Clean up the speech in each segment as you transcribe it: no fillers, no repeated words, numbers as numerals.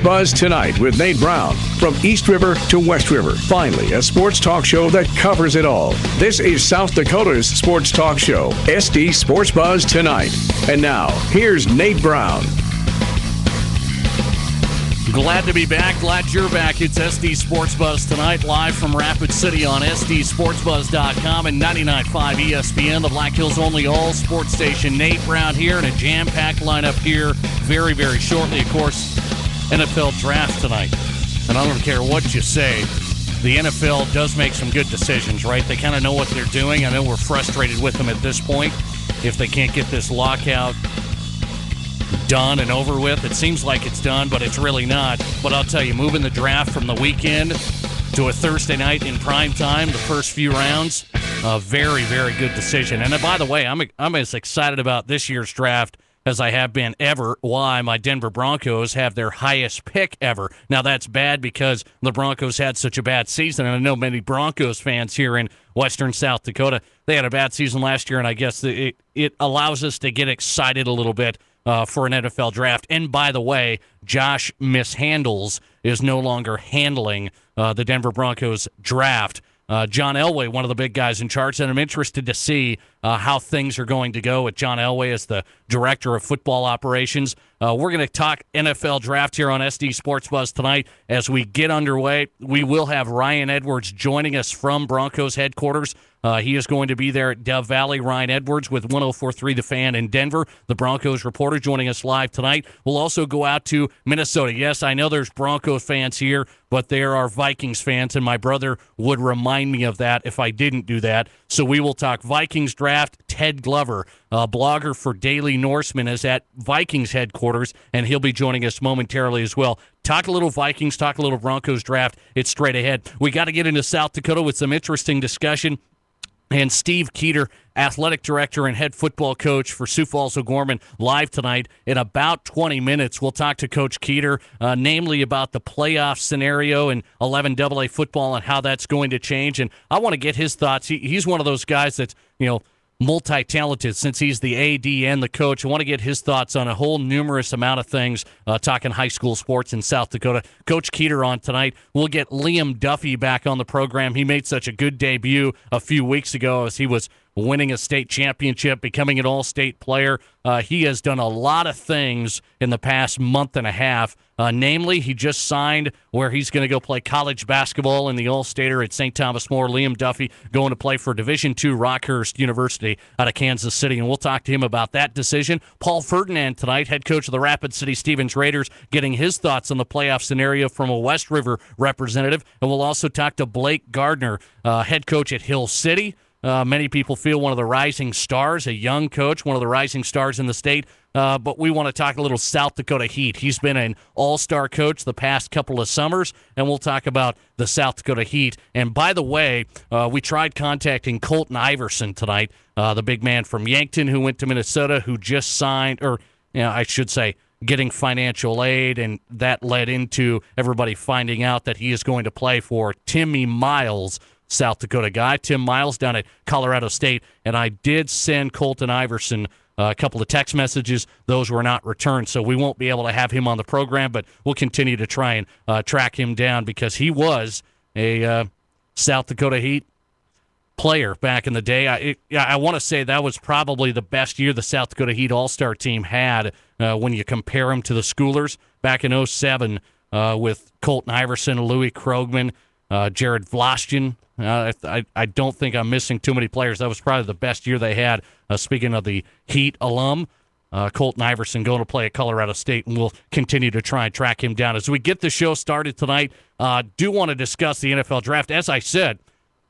Sportsbuzz Tonight with Nate Brown. From East River to West River. Finally, a sports talk show that covers it all. This is South Dakota's sports talk show, SD Sportsbuzz Tonight. And now, here's Nate Brown. Glad to be back. Glad you're back. It's SD Sportsbuzz Tonight, live from Rapid City on SDSportsbuzz.com and 99.5 ESPN, the Black Hills' only all-sports station. Nate Brown here in a jam-packed lineup here very, very shortly. Of course, NFL draft tonight. And I don't care what you say, the NFL does make some good decisions, right? They kind of know what they're doing. I know we're frustrated with them at this point if they can't get this lockout done and over with. It seems like it's done, but it's really not. But I'll tell you, moving the draft from the weekend to a Thursday night in prime time, the first few rounds, a very, very good decision. And by the way, I'm as excited about this year's draft as I have been ever. Why? My Denver Broncos have their highest pick ever. Now, that's bad because the Broncos had such a bad season, and I know many Broncos fans here in western South Dakota, they had a bad season last year, and I guess it allows us to get excited a little bit for an NFL draft. And by the way, Josh Mishandles is no longer handling the Denver Broncos draft. John Elway, one of the big guys in charge, and I'm interested to see how things are going to go with John Elway as the director of football operations. We're going to talk NFL draft here on SD Sports Buzz tonight. As we get underway, we will have Ryan Edwards joining us from Broncos headquarters. He is going to be there at Dove Valley. Ryan Edwards with 104.3 The Fan in Denver, the Broncos reporter, joining us live tonight. We'll also go out to Minnesota. Yes, I know there's Broncos fans here, but there are Vikings fans, and my brother would remind me of that if I didn't do that. So we will talk Vikings draft. Ted Glover, a blogger for Daily Norseman, is at Vikings headquarters, and he'll be joining us momentarily as well. Talk a little Vikings, talk a little Broncos draft. It's straight ahead. We got to get into South Dakota with some interesting discussion. And Steve Keeter, athletic director and head football coach for Sioux Falls O'Gorman, live tonight. In about 20 minutes, we'll talk to Coach Keeter, namely about the playoff scenario in 11AA football and how that's going to change. And I want to get his thoughts. He's one of those guys that's, multi-talented since he's the AD and the coach. I want to get his thoughts on a whole numerous amount of things, talking high school sports in South Dakota. Coach Keeter on tonight. We'll get Liam Duffy back on the program. He made such a good debut a few weeks ago as he was winning a state championship, becoming an all-state player. He has done a lot of things in the past month and a half. Namely, he just signed where he's going to go play college basketball in the All-Stater at St. Thomas More. Liam Duffy going to play for Division II Rockhurst University out of Kansas City, and we'll talk to him about that decision. Paul Ferdinand tonight, head coach of the Rapid City Stevens Raiders, getting his thoughts on the playoff scenario from a West River representative. And we'll also talk to Blake Gardner, head coach at Hill City. Many people feel one of the rising stars, a young coach, one of the rising stars in the state. But we want to talk a little South Dakota Heat. He's been an all-star coach the past couple of summers, and we'll talk about the South Dakota Heat. And by the way, we tried contacting Colton Iverson tonight, the big man from Yankton who went to Minnesota, who just signed, or I should say, getting financial aid, and that led into everybody finding out that he is going to play for Timmy Miles, South Dakota guy. Tim Miles down at Colorado State, and I did send Colton Iverson a couple of text messages. Those were not returned, so we won't be able to have him on the program, but we'll continue to try and track him down because he was a South Dakota Heat player back in the day. I want to say that was probably the best year the South Dakota Heat All-Star team had when you compare him to the Schoolers back in 2007 with Colton Iverson, Louis Krogman, Jared Vlastian. I don't think I'm missing too many players. That was probably the best year they had. Speaking of the Heat alum, Colton Iverson going to play at Colorado State, and we'll continue to try and track him down. As we get the show started tonight, do want to discuss the NFL draft. As I said,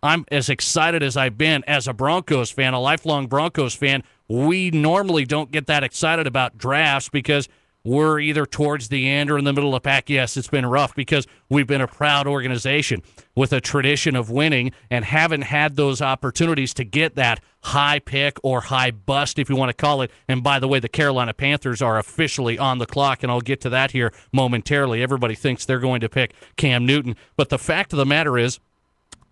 I'm as excited as I've been as a Broncos fan, a lifelong Broncos fan. We normally don't get that excited about drafts because we're either towards the end or in the middle of the pack. Yes, it's been rough because we've been a proud organization with a tradition of winning and haven't had those opportunities to get that high pick or high bust, if you want to call it. And by the way, the Carolina Panthers are officially on the clock, and I'll get to that here momentarily. Everybody thinks they're going to pick Cam Newton. But the fact of the matter is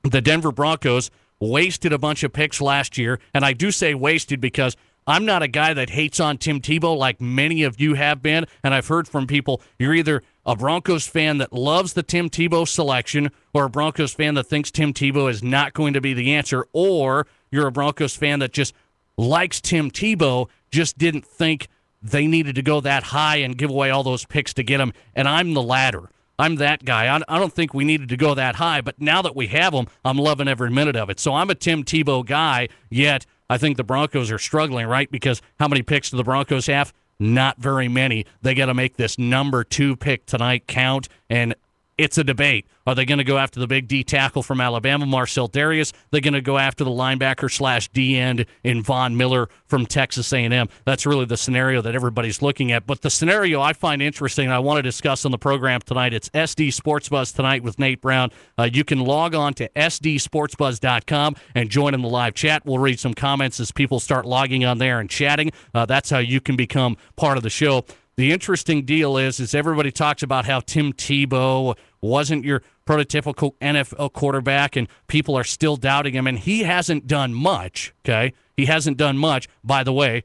the Denver Broncos wasted a bunch of picks last year, and I do say wasted because I'm not a guy that hates on Tim Tebow like many of you have been, and I've heard from people, you're either a Broncos fan that loves the Tim Tebow selection or a Broncos fan that thinks Tim Tebow is not going to be the answer, or you're a Broncos fan that just likes Tim Tebow, just didn't think they needed to go that high and give away all those picks to get him, and I'm the latter. I'm that guy. I don't think we needed to go that high, but now that we have him, I'm loving every minute of it. So I'm a Tim Tebow guy, yet I think the Broncos are struggling, right? Because how many picks do the Broncos have? Not very many. They got to make this number 2 pick tonight count, and it's a debate. Are they going to go after the big D tackle from Alabama, Marcel Darius? They're going to go after the linebacker / D end in Von Miller from Texas A&M. That's really the scenario that everybody's looking at. But the scenario I find interesting and I want to discuss on the program tonight, it's SD Sports Buzz Tonight with Nate Brown. You can log on to sdsportsbuzz.com and join in the live chat. We'll read some comments as people start logging on there and chatting. That's how you can become part of the show. The interesting deal is everybody talks about how Tim Tebow wasn't your prototypical NFL quarterback, and people are still doubting him, and he hasn't done much, okay? He hasn't done much. By the way,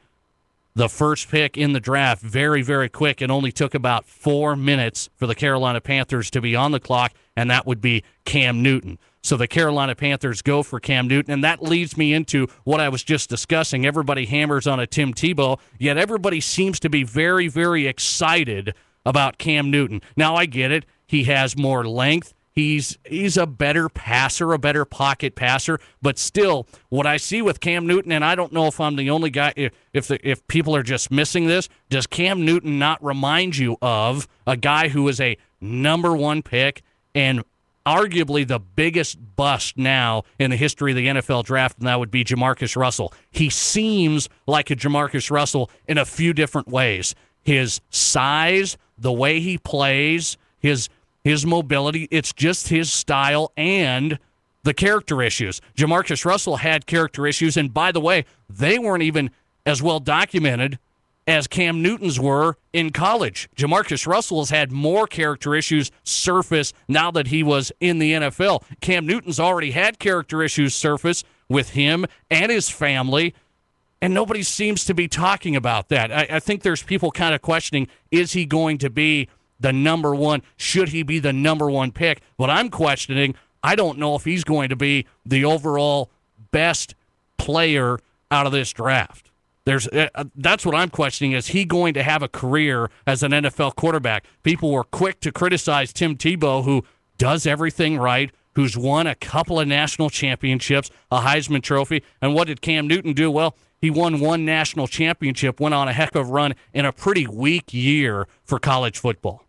the first pick in the draft, very, very quick. It only took about 4 minutes for the Carolina Panthers to be on the clock, and that would be Cam Newton. So the Carolina Panthers go for Cam Newton, and that leads me into what I was just discussing. Everybody hammers on a Tim Tebow, yet everybody seems to be very, very excited about Cam Newton. Now, I get it. He has more length. He's a better passer, a better pocket passer, but still, what I see with Cam Newton, and I don't know if I'm the only guy, if people are just missing this, does Cam Newton not remind you of a guy who is a number 1 pick and arguably the biggest bust now in the history of the NFL draft, and that would be Jamarcus Russell. He seems like a Jamarcus Russell in a few different ways. His size, the way he plays, his mobility, it's just his style and the character issues. Jamarcus Russell had character issues, and by the way, they weren't even as well documented as Cam Newton's were in college. Jamarcus Russell has had more character issues surface now that he was in the NFL. Cam Newton's already had character issues surface with him and his family, and nobody seems to be talking about that. I think there's people kind of questioning, is he going to be the number 1? Should he be the number 1 pick? What I'm questioning, I don't know if he's going to be the overall best player out of this draft. That's what I'm questioning. Is he going to have a career as an NFL quarterback? People were quick to criticize Tim Tebow, who does everything right, who's won a couple of national championships, a Heisman Trophy. And what did Cam Newton do? Well, he won 1 national championship, went on a heck of a run in a pretty weak year for college football.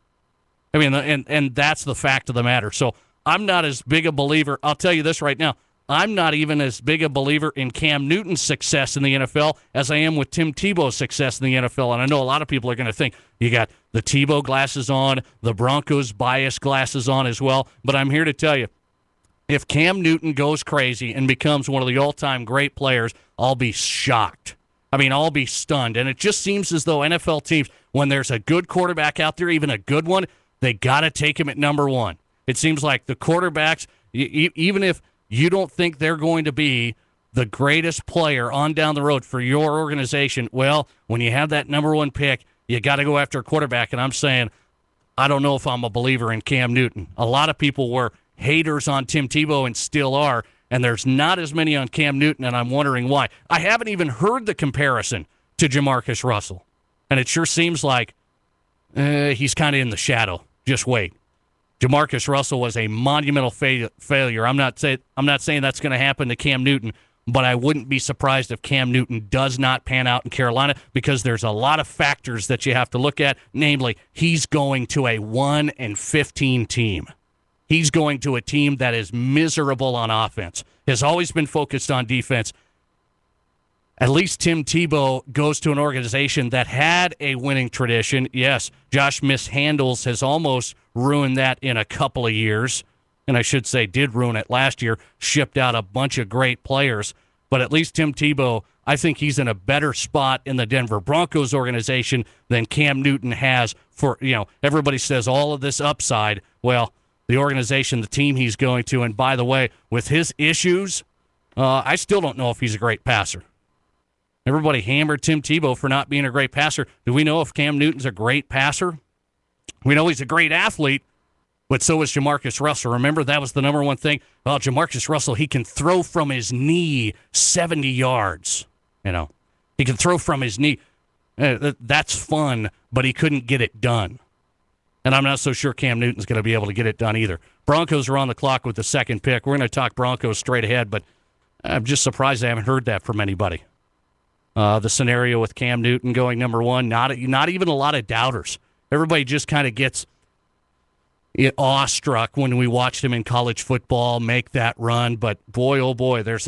I mean, and that's the fact of the matter. So I'm not as big a believer. I'll tell you this right now. I'm not even as big a believer in Cam Newton's success in the NFL as I am with Tim Tebow's success in the NFL. And I know a lot of people are going to think you got the Tebow glasses on, the Broncos bias glasses on as well. But I'm here to tell you, if Cam Newton goes crazy and becomes one of the all-time great players, I'll be shocked. I mean, I'll be stunned. And it just seems as though NFL teams, when there's a good quarterback out there, even a good one, they got to take him at number 1. It seems like the quarterbacks, even if you don't think they're going to be the greatest player on down the road for your organization, well, when you have that number 1 pick, you got to go after a quarterback. And I'm saying, I don't know if I'm a believer in Cam Newton. A lot of people were haters on Tim Tebow and still are, and there's not as many on Cam Newton, and I'm wondering why. I haven't even heard the comparison to Jamarcus Russell, and it sure seems like he's kind of in the shadow. Just wait. Jamarcus Russell was a monumental failure. I'm not saying that's going to happen to Cam Newton, but I wouldn't be surprised if Cam Newton does not pan out in Carolina, because there's a lot of factors that you have to look at. Namely, he's going to a 1-15 team. He's going to a team that is miserable on offense, has always been focused on defense. At least Tim Tebow goes to an organization that had a winning tradition. Yes, Josh Mishandles has almost ruined that in a couple of years, and I should say did ruin it last year, shipped out a bunch of great players. But at least Tim Tebow, I think he's in a better spot in the Denver Broncos organization than Cam Newton has for, everybody says all of this upside. Well, the organization, the team he's going to, and by the way, with his issues, I still don't know if he's a great passer. Everybody hammered Tim Tebow for not being a great passer. Do we know if Cam Newton's a great passer? We know he's a great athlete, but so is Jamarcus Russell. Remember, that was the number one thing. Well, Jamarcus Russell, he can throw from his knee 70 yards. He can throw from his knee. That's fun, but he couldn't get it done. And I'm not so sure Cam Newton's going to be able to get it done either. Broncos are on the clock with the second pick. We're going to talk Broncos straight ahead, but I'm just surprised I haven't heard that from anybody. The scenario with Cam Newton going number one, not even a lot of doubters. Everybody just kind of gets awestruck when we watched him in college football make that run. But boy, oh boy, there's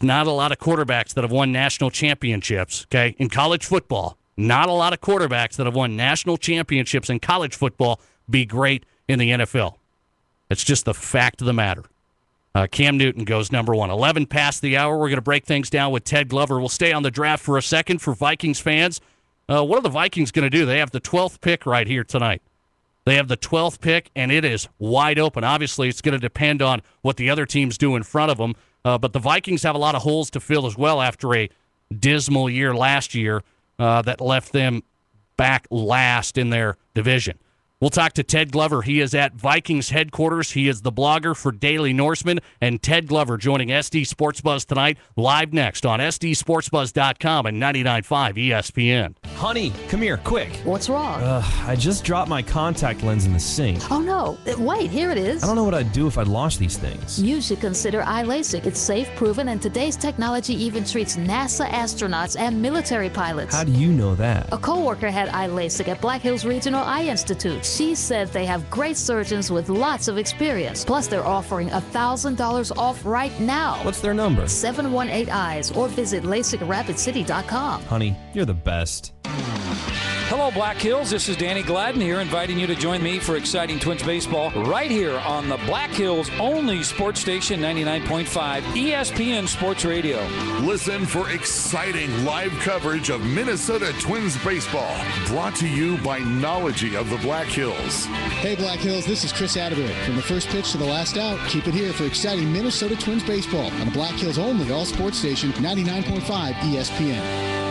not a lot of quarterbacks that have won national championships, okay, in college football. Not a lot of quarterbacks that have won national championships in college football be great in the NFL. It's just the fact of the matter. Cam Newton goes number one. 11 past the hour. We're going to break things down with Ted Glover. We'll stay on the draft for a second for Vikings fans. What are the Vikings going to do? They have the 12th pick right here tonight. They have the 12th pick, and it is wide open. Obviously, it's going to depend on what the other teams do in front of them. But the Vikings have a lot of holes to fill as well after a dismal year last year that left them back last in their division. We'll talk to Ted Glover. He is at Vikings headquarters. He is the blogger for Daily Norseman. And Ted Glover joining SD Sports Buzz tonight, live next on SDSportsBuzz.com and 99.5 ESPN. Honey, come here, quick. What's wrong? I just dropped my contact lens in the sink. Oh, no. Wait, here it is. I don't know what I'd do if I'd lost these things. You should consider iLASIK. It's safe, proven, and today's technology even treats NASA astronauts and military pilots. How do you know that? A coworker had iLASIK at Black Hills Regional Eye Institute. She said they have great surgeons with lots of experience. Plus, they're offering $1,000 off right now. What's their number? 718-EYES or visit LASIKRapidCity.com. Honey, you're the best. Hello, Black Hills. This is Danny Gladden here, inviting you to join me for exciting Twins baseball right here on the Black Hills only sports station, 99.5 ESPN Sports Radio. Listen for exciting live coverage of Minnesota Twins baseball, brought to you by Knology of the Black Hills. Hey, Black Hills, this is Chris Atterbury. From the first pitch to the last out, keep it here for exciting Minnesota Twins baseball on the Black Hills only all sports station, 99.5 ESPN.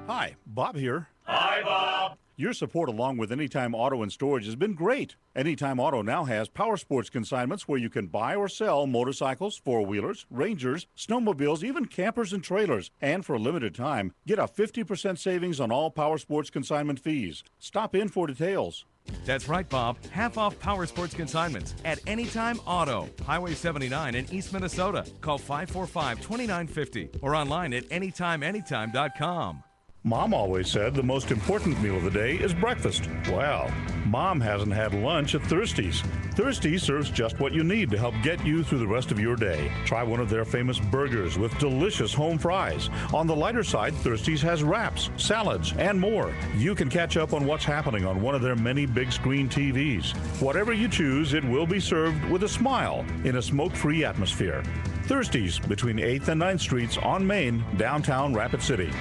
Hi, Bob here. Hi, Bob. Your support along with Anytime Auto and Storage has been great. Anytime Auto now has power sports consignments where you can buy or sell motorcycles, four-wheelers, Rangers, snowmobiles, even campers and trailers. And for a limited time, get a 50% savings on all power sports consignment fees. Stop in for details. That's right, Bob. Half off power sports consignments at Anytime Auto, Highway 79 in East Minnesota. Call 545-2950 or online at anytimeanytime.com. Mom always said the most important meal of the day is breakfast. Well, Mom hasn't had lunch at Thirsties. Thirsties serves just what you need to help get you through the rest of your day. Try one of their famous burgers with delicious home fries. On the lighter side, Thirsties has wraps, salads, and more. You can catch up on what's happening on one of their many big screen TVs. Whatever you choose, it will be served with a smile in a smoke-free atmosphere. Thirsties between 8th and 9th Streets on Main, downtown Rapid City.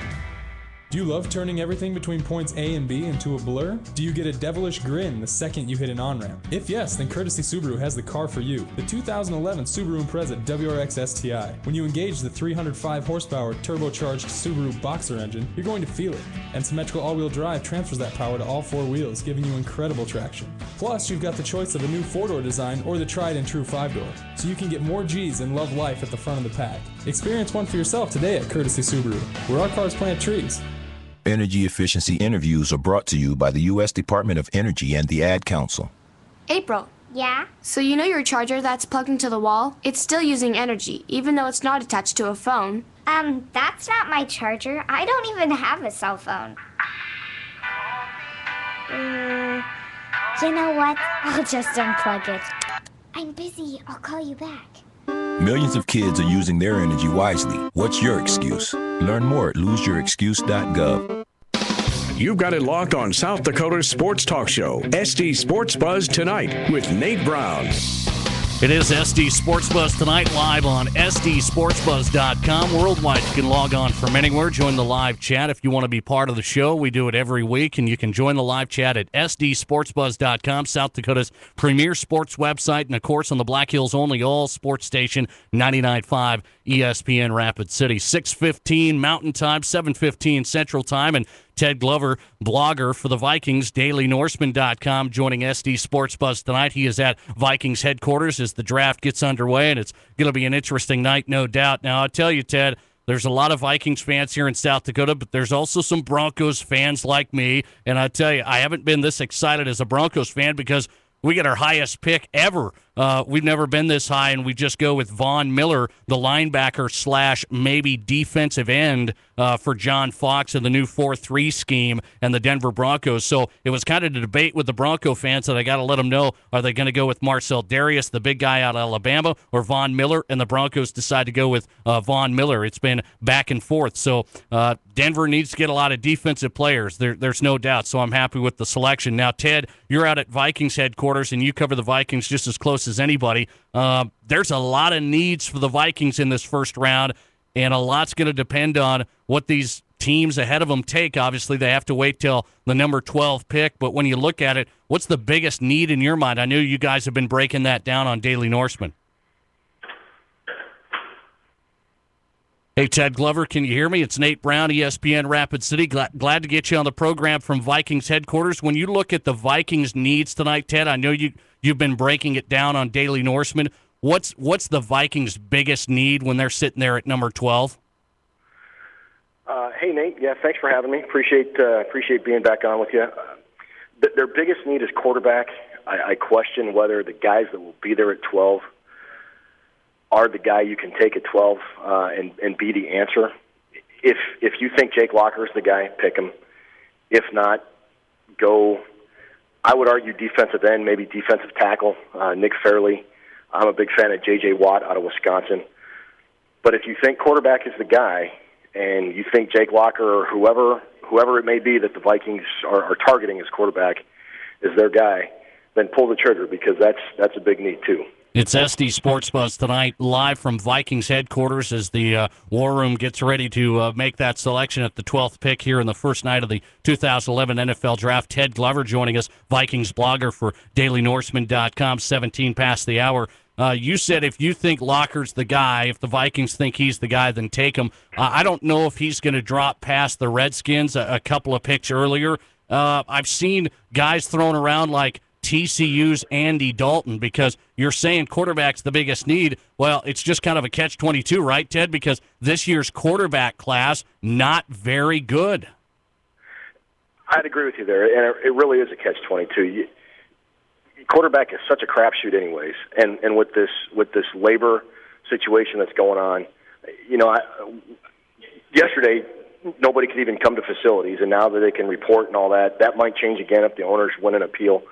Do you love turning everything between points A and B into a blur? Do you get a devilish grin the second you hit an on-ramp? If yes, then Courtesy Subaru has the car for you. The 2011 Subaru Impreza WRX STI. When you engage the 305 horsepower turbocharged Subaru Boxer engine, you're going to feel it. And symmetrical all-wheel drive transfers that power to all four wheels, giving you incredible traction. Plus, you've got the choice of a new 4-door design or the tried and true 5-door. So you can get more G's and love life at the front of the pack. Experience one for yourself today at Courtesy Subaru, where our cars plant trees. Energy efficiency interviews are brought to you by the U.S. Department of Energy and the Ad Council. April. Yeah? So you know your charger that's plugged into the wall? It's still using energy, even though it's not attached to a phone. That's not my charger. I don't even have a cell phone. You know what? I'll just unplug it. I'm busy. I'll call you back. Millions of kids are using their energy wisely. What's your excuse? Learn more at loseyourexcuse.gov. You've got it locked on South Dakota's sports talk show, SD Sports Buzz Tonight with Nate Brown. It is SD Sports Buzz Tonight, live on SDSportsBuzz.com. Worldwide, you can log on from anywhere. Join the live chat if you want to be part of the show. We do it every week, and you can join the live chat at SDSportsBuzz.com, South Dakota's premier sports website, and, of course, on the Black Hills only all sports station, 99.5 ESPN Rapid City. 6:15 Mountain Time, 7:15 Central Time, and Ted Glover, blogger for the Vikings, DailyNorseman.com, joining SD Sports Buzz tonight. He is at Vikings headquarters as the draft gets underway, and it's going to be an interesting night, no doubt. Now, I'll tell you, Ted, there's a lot of Vikings fans here in South Dakota, but there's also some Broncos fans like me, and I tell you, I haven't been this excited as a Broncos fan because we get our highest pick ever. We've never been this high, and we just go with Von Miller, the linebacker / maybe defensive end for John Fox in the new 4-3 scheme and the Denver Broncos. So it was kind of a debate with the Bronco fans that I got to let them know, are they going to go with Marcel Darius, the big guy out of Alabama, or Von Miller? And the Broncos decide to go with Von Miller. It's been back and forth. So Denver needs to get a lot of defensive players. There's no doubt. So I'm happy with the selection. Now, Ted, you're out at Vikings headquarters, and you cover the Vikings just as close as anybody. There's a lot of needs for the Vikings in this first round, and a lot's going to depend on what these teams ahead of them take. Obviously, they have to wait till the number 12 pick, but when you look at it, what's the biggest need in your mind? I know you guys have been breaking that down on Daily Norseman. Hey, Ted Glover, can you hear me? It's Nate Brown, ESPN Rapid City. Glad to get you on the program from Vikings headquarters. When you look at the Vikings' needs tonight, Ted, I know you've been breaking it down on Daily Norseman. What's the Vikings' biggest need when they're sitting there at number 12? Hey, Nate. Yeah, thanks for having me. Appreciate being back on with you. Their biggest need is quarterback. I question whether the guys that will be there at 12 are the guy you can take at 12 and be the answer. If you think Jake Locker is the guy, pick him. If not, go. I would argue defensive end, maybe defensive tackle, Nick Fairley. I'm a big fan of J.J. Watt out of Wisconsin. But if you think quarterback is the guy, and you think Jake Locker or whoever it may be that the Vikings are targeting as quarterback is their guy, then pull the trigger, because that's a big need too. It's SD Sports Buzz tonight, live from Vikings headquarters as the War Room gets ready to make that selection at the 12th pick here in the first night of the 2011 NFL Draft. Ted Glover joining us, Vikings blogger for DailyNorseman.com, 17 past the hour. You said if you think Locker's the guy, if the Vikings think he's the guy, then take him. I don't know if he's going to drop past the Redskins a couple of picks earlier. I've seen guys thrown around like TCU's Andy Dalton, because you're saying quarterback's the biggest need. Well, it's just kind of a catch-22, right, Ted? Because this year's quarterback class, not very good. I'd agree with you there, and it really is a catch-22. Quarterback is such a crapshoot anyways, and with this labor situation that's going on, yesterday nobody could even come to facilities, and now that they can report and all that, that might change again if the owners win an appeal.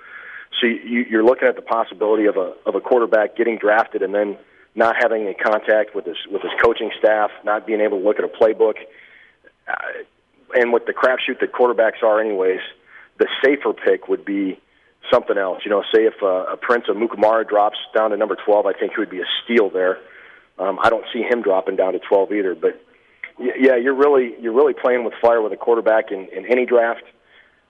So you're looking at the possibility of a quarterback getting drafted and then not having any contact with his coaching staff, not being able to look at a playbook, and with the crapshoot that quarterbacks are anyways, the safer pick would be something else. Say if a Prince of Mukamara drops down to number 12, I think he would be a steal there. I don't see him dropping down to 12 either. But yeah, you're really playing with fire with a quarterback in any draft.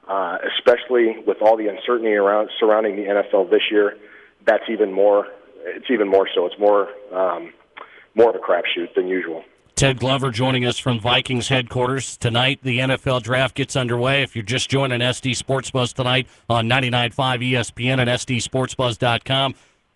Especially with all the uncertainty surrounding the NFL this year, that's even more. It's even more so. It's more of a crapshoot than usual. Ted Glover joining us from Vikings headquarters tonight. The NFL draft gets underway. If you're just joining SD Sports Buzz tonight on 99.5 ESPN and SDSportsBuzz.com,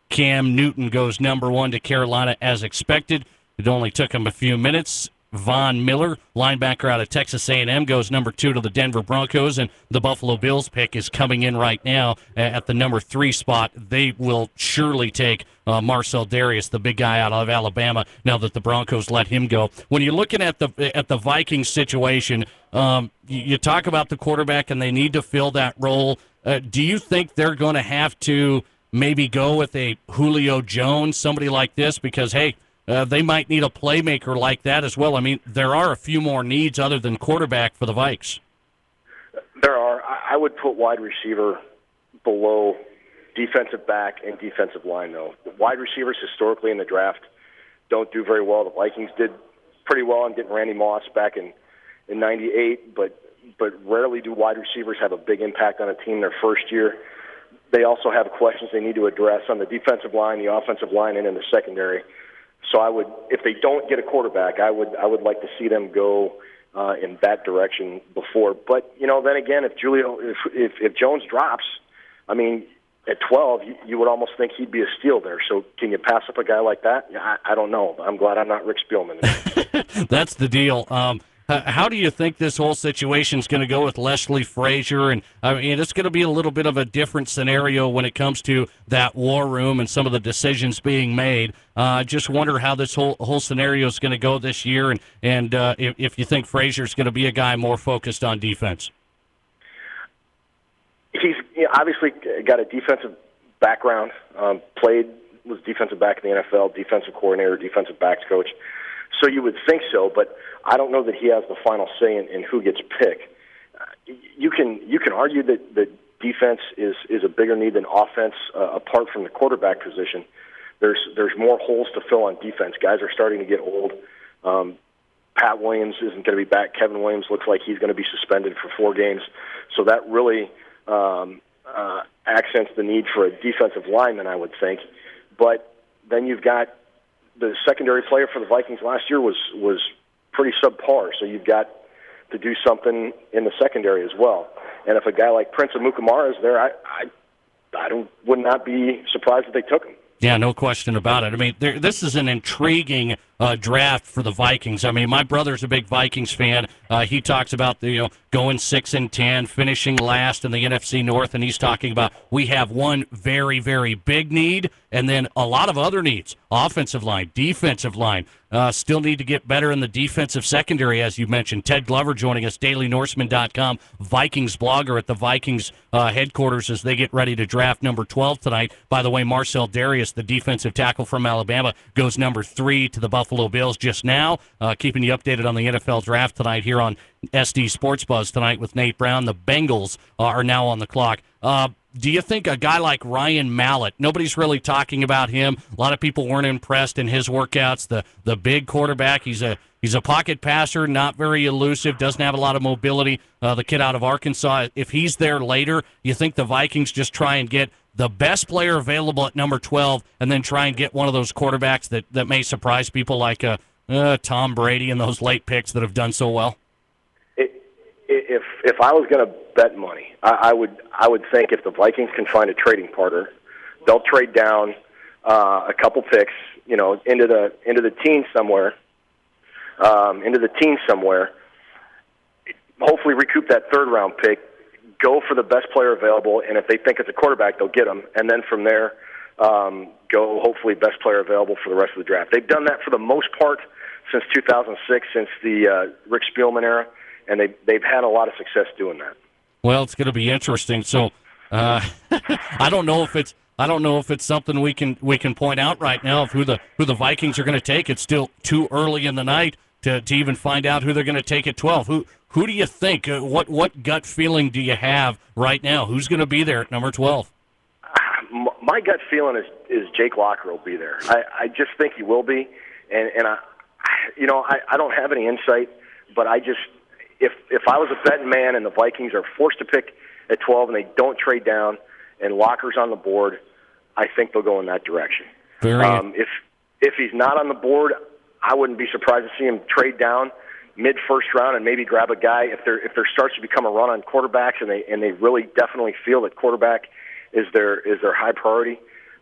Cam Newton goes number 1 to Carolina as expected. It only took him a few minutes. Von Miller, linebacker out of Texas A&M, goes number 2 to the Denver Broncos, and the Buffalo Bills pick is coming in right now at the number 3 spot. They will surely take Marcel Darius, the big guy out of Alabama, now that the Broncos let him go. When you're looking at the Vikings situation, you talk about the quarterback, and they need to fill that role. Do you think they're going to have to maybe go with a Julio Jones, somebody like this, because, hey, they might need a playmaker like that as well. I mean, there are a few more needs other than quarterback for the Vikes. There are. I would put wide receiver below defensive back and defensive line, though. The wide receivers historically in the draft don't do very well. The Vikings did pretty well on getting Randy Moss back in 98, but rarely do wide receivers have a big impact on a team their first year. They also have questions they need to address on the defensive line, the offensive line, and in the secondary. So I would, if they don't get a quarterback, I would like to see them go in that direction before. But then again, if Jones drops, I mean, at 12, you would almost think he'd be a steal there. So can you pass up a guy like that? I don't know. I'm glad I'm not Rick Spielman. That's the deal. How do you think this whole situation is going to go with Leslie Frazier? And I mean, it's going to be a little bit of a different scenario when it comes to that war room and some of the decisions being made. Just wonder how this whole scenario is going to go this year, and if you think Frazier is going to be a guy more focused on defense. He's obviously got a defensive background. Was defensive back in the NFL, defensive coordinator, defensive backs coach. So you would think so, but I don't know that he has the final say in who gets picked. You can argue that the defense is a bigger need than offense. Apart from the quarterback position, there's more holes to fill on defense. Guys are starting to get old. Pat Williams isn't going to be back. Kevin Williams looks like he's going to be suspended for 4 games. So that really accents the need for a defensive lineman, I would think. But then you've got the secondary player for the Vikings last year was pretty subpar, so you've got to do something in the secondary as well. And if a guy like Prince Amukamara is there, I would not be surprised if they took him. Yeah, no question about it. I mean, this is an intriguing draft for the Vikings. I mean, my brother's a big Vikings fan. He talks about going 6-10, finishing last in the NFC North, and he's talking about we have one very, very big need, and then a lot of other needs: offensive line, defensive line. Still need to get better in the defensive secondary, as you mentioned. Ted Glover joining us, DailyNorseman.com, Vikings blogger at the Vikings headquarters as they get ready to draft number 12 tonight. By the way, Marcel Darius, the defensive tackle from Alabama, goes number 3 to the Buffalo Bills just now. Keeping you updated on the NFL draft tonight here on SD Sports Buzz tonight with Nate Brown. The Bengals are now on the clock. Do you think a guy like Ryan Mallett, nobody's really talking about him. A lot of people weren't impressed in his workouts. The big quarterback, he's a pocket passer, not very elusive, doesn't have a lot of mobility. The kid out of Arkansas, if he's there later, you think the Vikings just try and get the best player available at number 12 and then try and get one of those quarterbacks that may surprise people like Tom Brady and those late picks that have done so well? If I was going to bet money, I would think if the Vikings can find a trading partner, they'll trade down a couple picks, into the teens somewhere, hopefully recoup that 3rd round pick, go for the best player available, and if they think it's a quarterback, they'll get him, and then from there go hopefully best player available for the rest of the draft. They've done that for the most part since 2006, since the Rick Spielman era. And they've had a lot of success doing that. Well, it's going to be interesting. So, I don't know if it's something we can point out right now of who the Vikings are going to take. It's still too early in the night to even find out who they're going to take at 12. Who do you think? What gut feeling do you have right now? Who's going to be there at number 12? My gut feeling is Jake Locker will be there. I just think he will be, and I don't have any insight, but I just. If I was a betting man and the Vikings are forced to pick at 12 and they don't trade down and Locker's on the board, I think they'll go in that direction. If he's not on the board, I wouldn't be surprised to see him trade down mid-first round and maybe grab a guy if there starts to become a run on quarterbacks and they really definitely feel that quarterback is their high priority.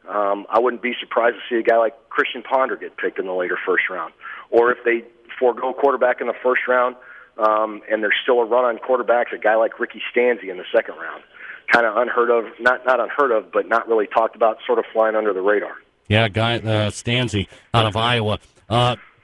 I wouldn't be surprised to see a guy like Christian Ponder get picked in the later first round. Or if they forego quarterback in the first round, and there's still a run on quarterbacks, a guy like Ricky Stanzi in the 2nd round. Kind of unheard of, not unheard of, but not really talked about, sort of flying under the radar. Yeah, guy Stanzi out of Iowa.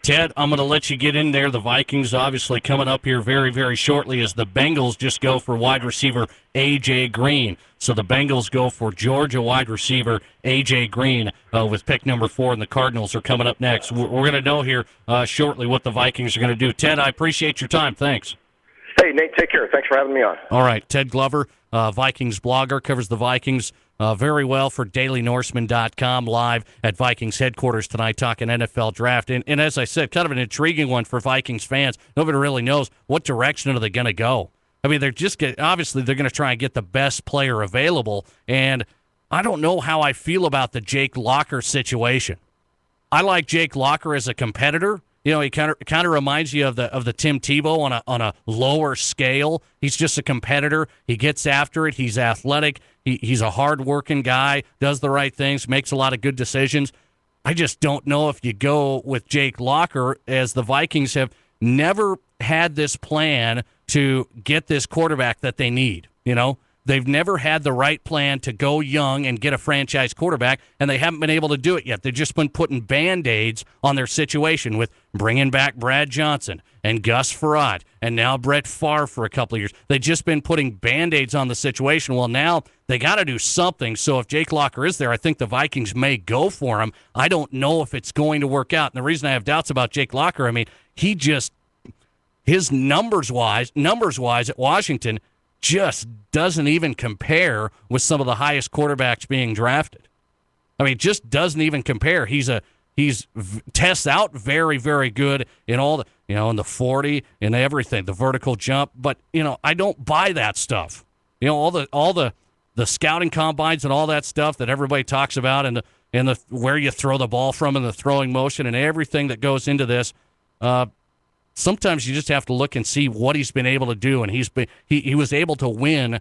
Ted, I'm going to let you get in there. The Vikings obviously coming up here very, very shortly as the Bengals just go for wide receiver A.J. Green. So the Bengals go for Georgia wide receiver A.J. Green with pick number 4, and the Cardinals are coming up next. We're going to know here shortly what the Vikings are going to do. Ted, I appreciate your time. Thanks. Hey, Nate, take care. Thanks for having me on. All right, Ted Glover, Vikings blogger, covers the Vikings very well for DailyNorseman.com, live at Vikings headquarters tonight, talking NFL draft. And as I said, kind of an intriguing one for Vikings fans. Nobody really knows what direction are they going to go. I mean, obviously they're going to try and get the best player available, and I don't know how I feel about the Jake Locker situation. I like Jake Locker as a competitor. He kind of reminds you of the Tim Tebow on a lower scale. He's just a competitor. He gets after it. He's athletic. He's a hard-working guy, does the right things, makes a lot of good decisions. I just don't know if you go with Jake Locker, as the Vikings have never had this plan to get this quarterback that they need. They've never had the right plan to go young and get a franchise quarterback, and they haven't been able to do it yet. They've just been putting Band-Aids on their situation with bringing back Brad Johnson and Gus Frerotte and now Brett Favre for a couple of years. They've just been putting Band-Aids on the situation. Well, now they got to do something. So if Jake Locker is there, I think the Vikings may go for him. I don't know if it's going to work out. And the reason I have doubts about Jake Locker, he just, his numbers-wise at Washington just doesn't even compare with some of the highest quarterbacks being drafted. Just doesn't even compare. He's tests out very, very good in all the, in the 40 and everything, the vertical jump. But I don't buy that stuff. All the scouting combines and all that stuff that everybody talks about, and the where you throw the ball from and the throwing motion and everything that goes into this. Sometimes you just have to look and see what he's been able to do, and he was able to win,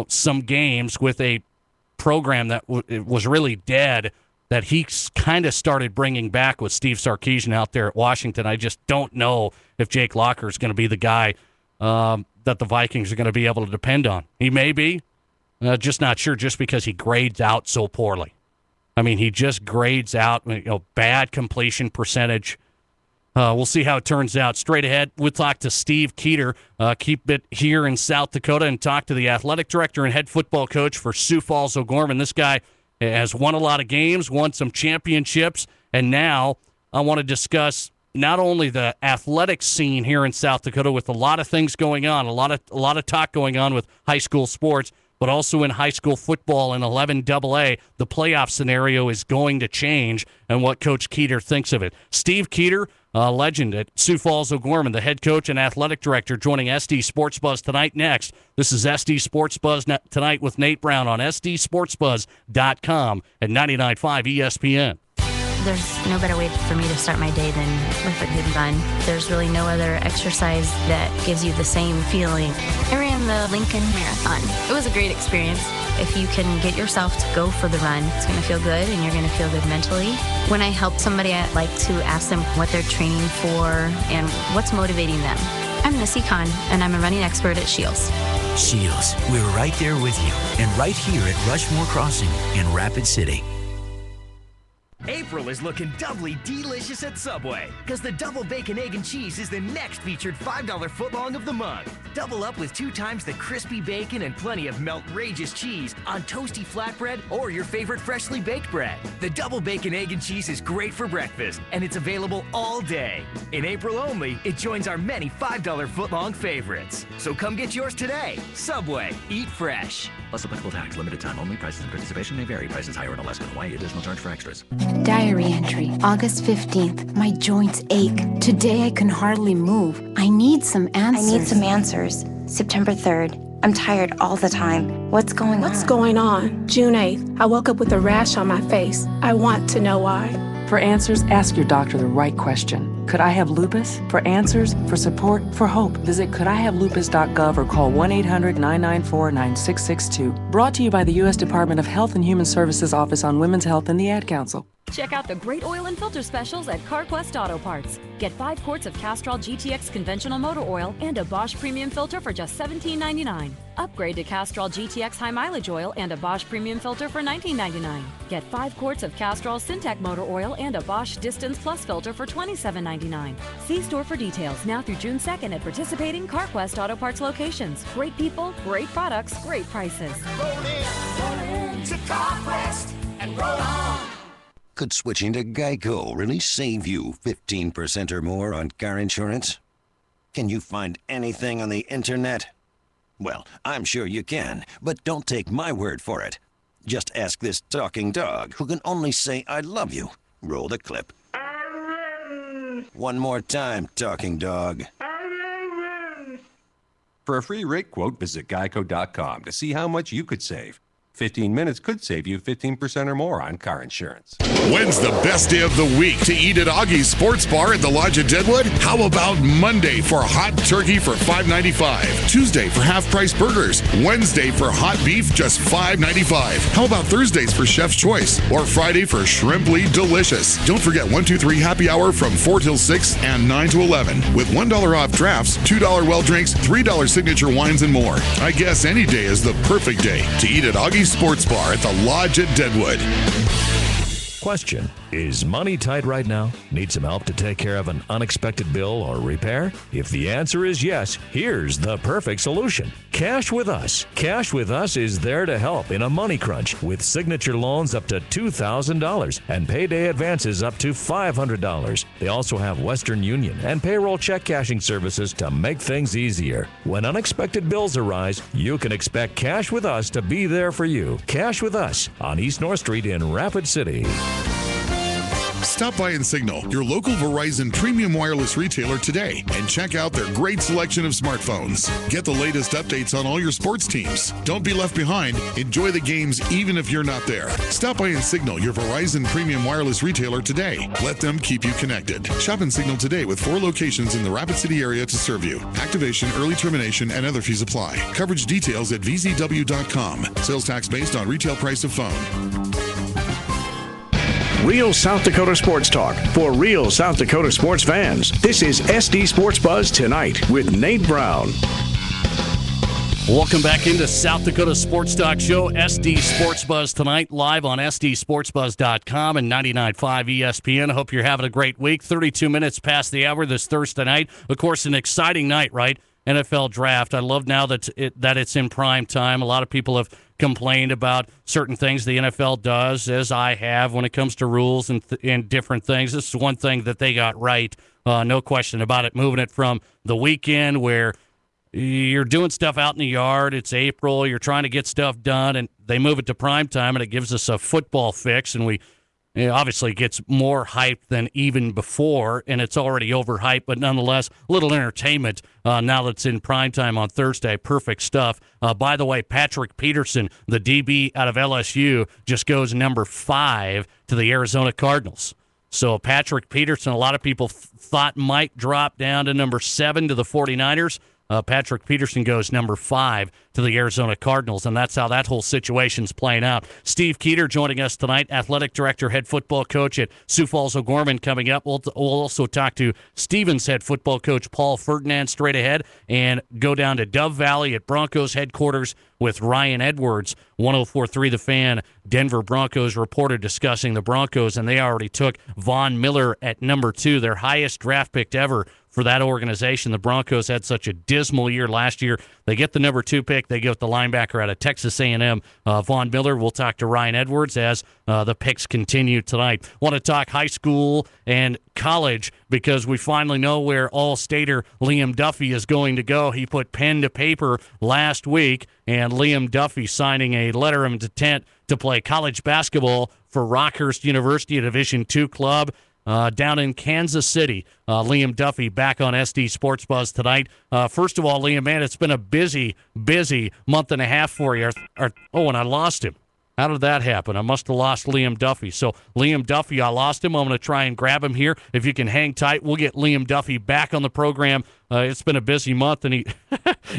some games with a program that was really dead, that he kind of started bringing back with Steve Sarkisian out there at Washington. I just don't know if Jake Locker is going to be the guy that the Vikings are going to be able to depend on. He may be, just not sure, just because he grades out so poorly. He just grades out, bad completion percentage. We'll see how it turns out. Straight ahead, we'll talk to Steve Keeter. Keep it here in South Dakota and talk to the athletic director and head football coach for Sioux Falls O'Gorman. This guy has won a lot of games, won some championships, and now I want to discuss not only the athletic scene here in South Dakota with a lot of things going on, a lot of talk going on with high school sports, but also in high school football in 11AA, the playoff scenario is going to change, and what Coach Keeter thinks of it. Steve Keeter, a legend at Sioux Falls O'Gorman, the head coach and athletic director, joining SD Sports Buzz Tonight next. This is SD Sports Buzz Tonight with Nate Brown on SDSportsBuzz.com at 99.5 ESPN. There's no better way for me to start my day than with a good run. There's really no other exercise that gives you the same feeling. I ran the Lincoln Marathon. It was a great experience. If you can get yourself to go for the run, it's going to feel good and you're going to feel good mentally. When I help somebody, I like to ask them what they're training for and what's motivating them. I'm Missy Kahn, and I'm a running expert at Shields. Shields, we're right there with you and right here at Rushmore Crossing in Rapid City. April is looking doubly delicious at Subway, because the Double Bacon, Egg, and Cheese is the next featured $5 footlong of the month. Double up with 2 times the crispy bacon and plenty of melt-rageous cheese on toasty flatbread or your favorite freshly baked bread. The Double Bacon, Egg, and Cheese is great for breakfast, and it's available all day. In April only, it joins our many $5 footlong favorites. So come get yours today. Subway, eat fresh. Plus applicable tax, limited time only. Prices and participation may vary. Prices higher in Alaska and Hawaii. Additional charge for extras. Diary entry, August 15th. My joints ache. Today I can hardly move. I need some answers. I need some answers. September 3rd. I'm tired all the time. What's going on? What's going on? June 8th. I woke up with a rash on my face. I want to know why. For answers, ask your doctor the right question. Could I have lupus? For answers, for support, for hope, visit couldihavelupus.gov or call 1-800-994-9662. Brought to you by the U.S. Department of Health and Human Services Office on Women's Health and the Ad Council. Check out the great oil and filter specials at CarQuest Auto Parts. Get 5 quarts of Castrol GTX conventional motor oil and a Bosch premium filter for just $17.99. Upgrade to Castrol GTX high mileage oil and a Bosch premium filter for $19.99. Get 5 quarts of Castrol Syntec motor oil and a Bosch Distance Plus filter for $27.99. See store for details now through June 2nd at participating CarQuest Auto Parts locations. Great people, great products, great prices. Roll in to CarQuest and roll on. Could switching to Geico really save you 15% or more on car insurance? Can you find anything on the internet? Well, I'm sure you can, but don't take my word for it. Just ask this talking dog, who can only say I love you. Roll the clip. One more time, talking dog. For a free rate quote, visit geico.com to see how much you could save. 15 minutes could save you 15% or more on car insurance. When's the best day of the week to eat at Augie's Sports Bar at the Lodge at Deadwood? How about Monday for hot turkey for $5.95, Tuesday for half-price burgers, Wednesday for hot beef just $5.95. How about Thursdays for Chef's Choice or Friday for Shrimply Delicious? Don't forget 1-2-3 happy hour from 4 till 6 and 9 to 11 with $1 off drafts, $2 well drinks, $3 signature wines, and more. I guess any day is the perfect day to eat at Augie's Sports Bar at the Lodge at Deadwood. Question: is money tight right now? Need some help to take care of an unexpected bill or repair? If the answer is yes, here's the perfect solution. Cash with Us. Cash with Us is there to help in a money crunch with signature loans up to $2,000 and payday advances up to $500. They also have Western Union and payroll check cashing services to make things easier. When unexpected bills arise, you can expect Cash with Us to be there for you. Cash with Us on East North Street in Rapid City. Stop by and Signal, your local Verizon premium wireless retailer today, and check out their great selection of smartphones. Get the latest updates on all your sports teams. Don't be left behind. Enjoy the games even if you're not there. Stop by and Signal, your Verizon premium wireless retailer today. Let them keep you connected. Shop and Signal today with 4 locations in the Rapid City area to serve you. Activation, early termination, and other fees apply. Coverage details at vzw.com. Sales tax based on retail price of phone. Real South Dakota sports talk for real South Dakota sports fans. This is SD Sports Buzz Tonight with Nate Brown. Welcome back into South Dakota Sports Talk Show, SD Sports Buzz Tonight, live on SDSportsBuzz.com and 99.5 ESPN. I hope you're having a great week. 32 minutes past the hour this Thursday night. Of course, an exciting night, right? NFL draft. I love now that it's in prime time. A lot of people have complained about certain things the NFL does, as I have, when it comes to rules and different things. This is one thing that they got right, no question about it, moving it from the weekend where you're doing stuff out in the yard, it's April, you're trying to get stuff done, and they move it to prime time, and it gives us a football fix, and obviously it gets more hype than even before, and it's already overhyped, but nonetheless, a little entertainment now that it's in primetime on Thursday. Perfect stuff. By the way, Patrick Peterson, the DB out of LSU, just goes number 5 to the Arizona Cardinals. So Patrick Peterson, a lot of people thought might drop down to number 7 to the 49ers. Patrick Peterson goes number 5 to the Arizona Cardinals, and that's how that whole situation's playing out. Steve Keeter joining us tonight, athletic director, head football coach at Sioux Falls O'Gorman coming up. We'll also talk to Stevens head football coach Paul Ferdinand straight ahead and go down to Dove Valley at Broncos headquarters with Ryan Edwards. 104.3 The Fan, Denver Broncos reporter discussing the Broncos, and they already took Von Miller at number 2, their highest draft pick ever for that organization. The Broncos had such a dismal year last year. They get the number 2 pick. They get the linebacker out of Texas A&M, Von Miller. We'll talk to Ryan Edwards as the picks continue tonight. Want to talk high school and college because we finally know where All-Stater Liam Duffy is going to go. He put pen to paper last week, and Liam Duffy signing a letter of intent to play college basketball for Rockhurst University, a Division II club. Down in Kansas City. Liam Duffy back on SD Sports Buzz tonight. First of all, Liam, man, it's been a busy month and a half for you. And I lost him. How did that happen? I must have lost Liam Duffy. So, Liam Duffy, I lost him. I'm going to try and grab him here. If you can hang tight, we'll get Liam Duffy back on the program. It's been a busy month, and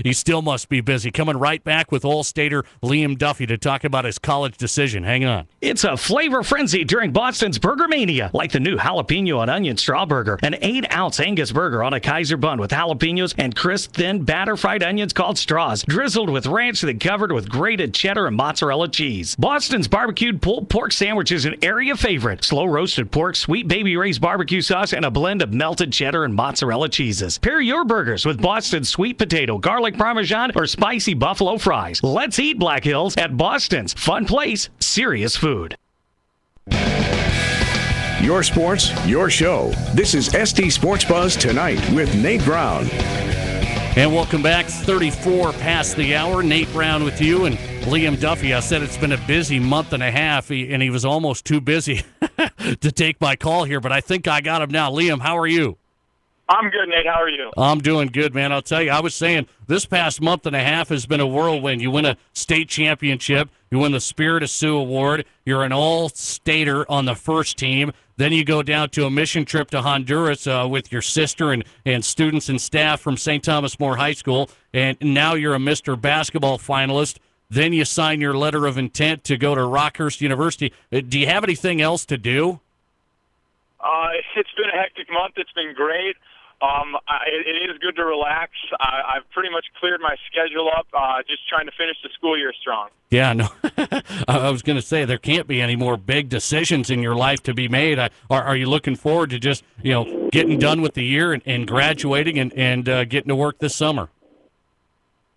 he still must be busy. Coming right back with All-Stater Liam Duffy to talk about his college decision. Hang on. It's a flavor frenzy during Boston's Burger Mania, like the new jalapeno and onion straw burger, an 8-ounce Angus burger on a Kaiser bun with jalapenos and crisp, thin, batter-fried onions called straws, drizzled with ranch then covered with grated cheddar and mozzarella cheese. Boston's barbecued pulled pork sandwich is an area favorite. Slow-roasted pork, sweet Baby Ray's barbecue sauce, and a blend of melted cheddar and mozzarella cheeses. Pair your burgers with Boston's sweet potato, garlic parmesan, or spicy buffalo fries. Let's eat, Black Hills, at Boston's Fun Place, Serious Food. Your sports, your show. This is SD Sports Buzz Tonight with Nate Brown. And welcome back. 34 past the hour. Nate Brown with you and Liam Duffy. I said it's been a busy month and a half, and he was almost too busy to take my call here, but I think I got him now. Liam, how are you? I'm good, Nate. How are you? I'm doing good, man. I'll tell you, I was saying this past month and a half has been a whirlwind. You win a state championship. You win the Spirit of Sioux Award. You're an all-stater on the first team. Then you go down to a mission trip to Honduras with your sister and students and staff from St. Thomas More High School, and now you're a Mr. Basketball finalist. Then you sign your letter of intent to go to Rockhurst University. Do you have anything else to do? It's been a hectic month. It's been great. It is good to relax. I've pretty much cleared my schedule up, just trying to finish the school year strong. Yeah, no. I was going to say there can't be any more big decisions in your life to be made. Are you looking forward to just getting done with the year and graduating and getting to work this summer?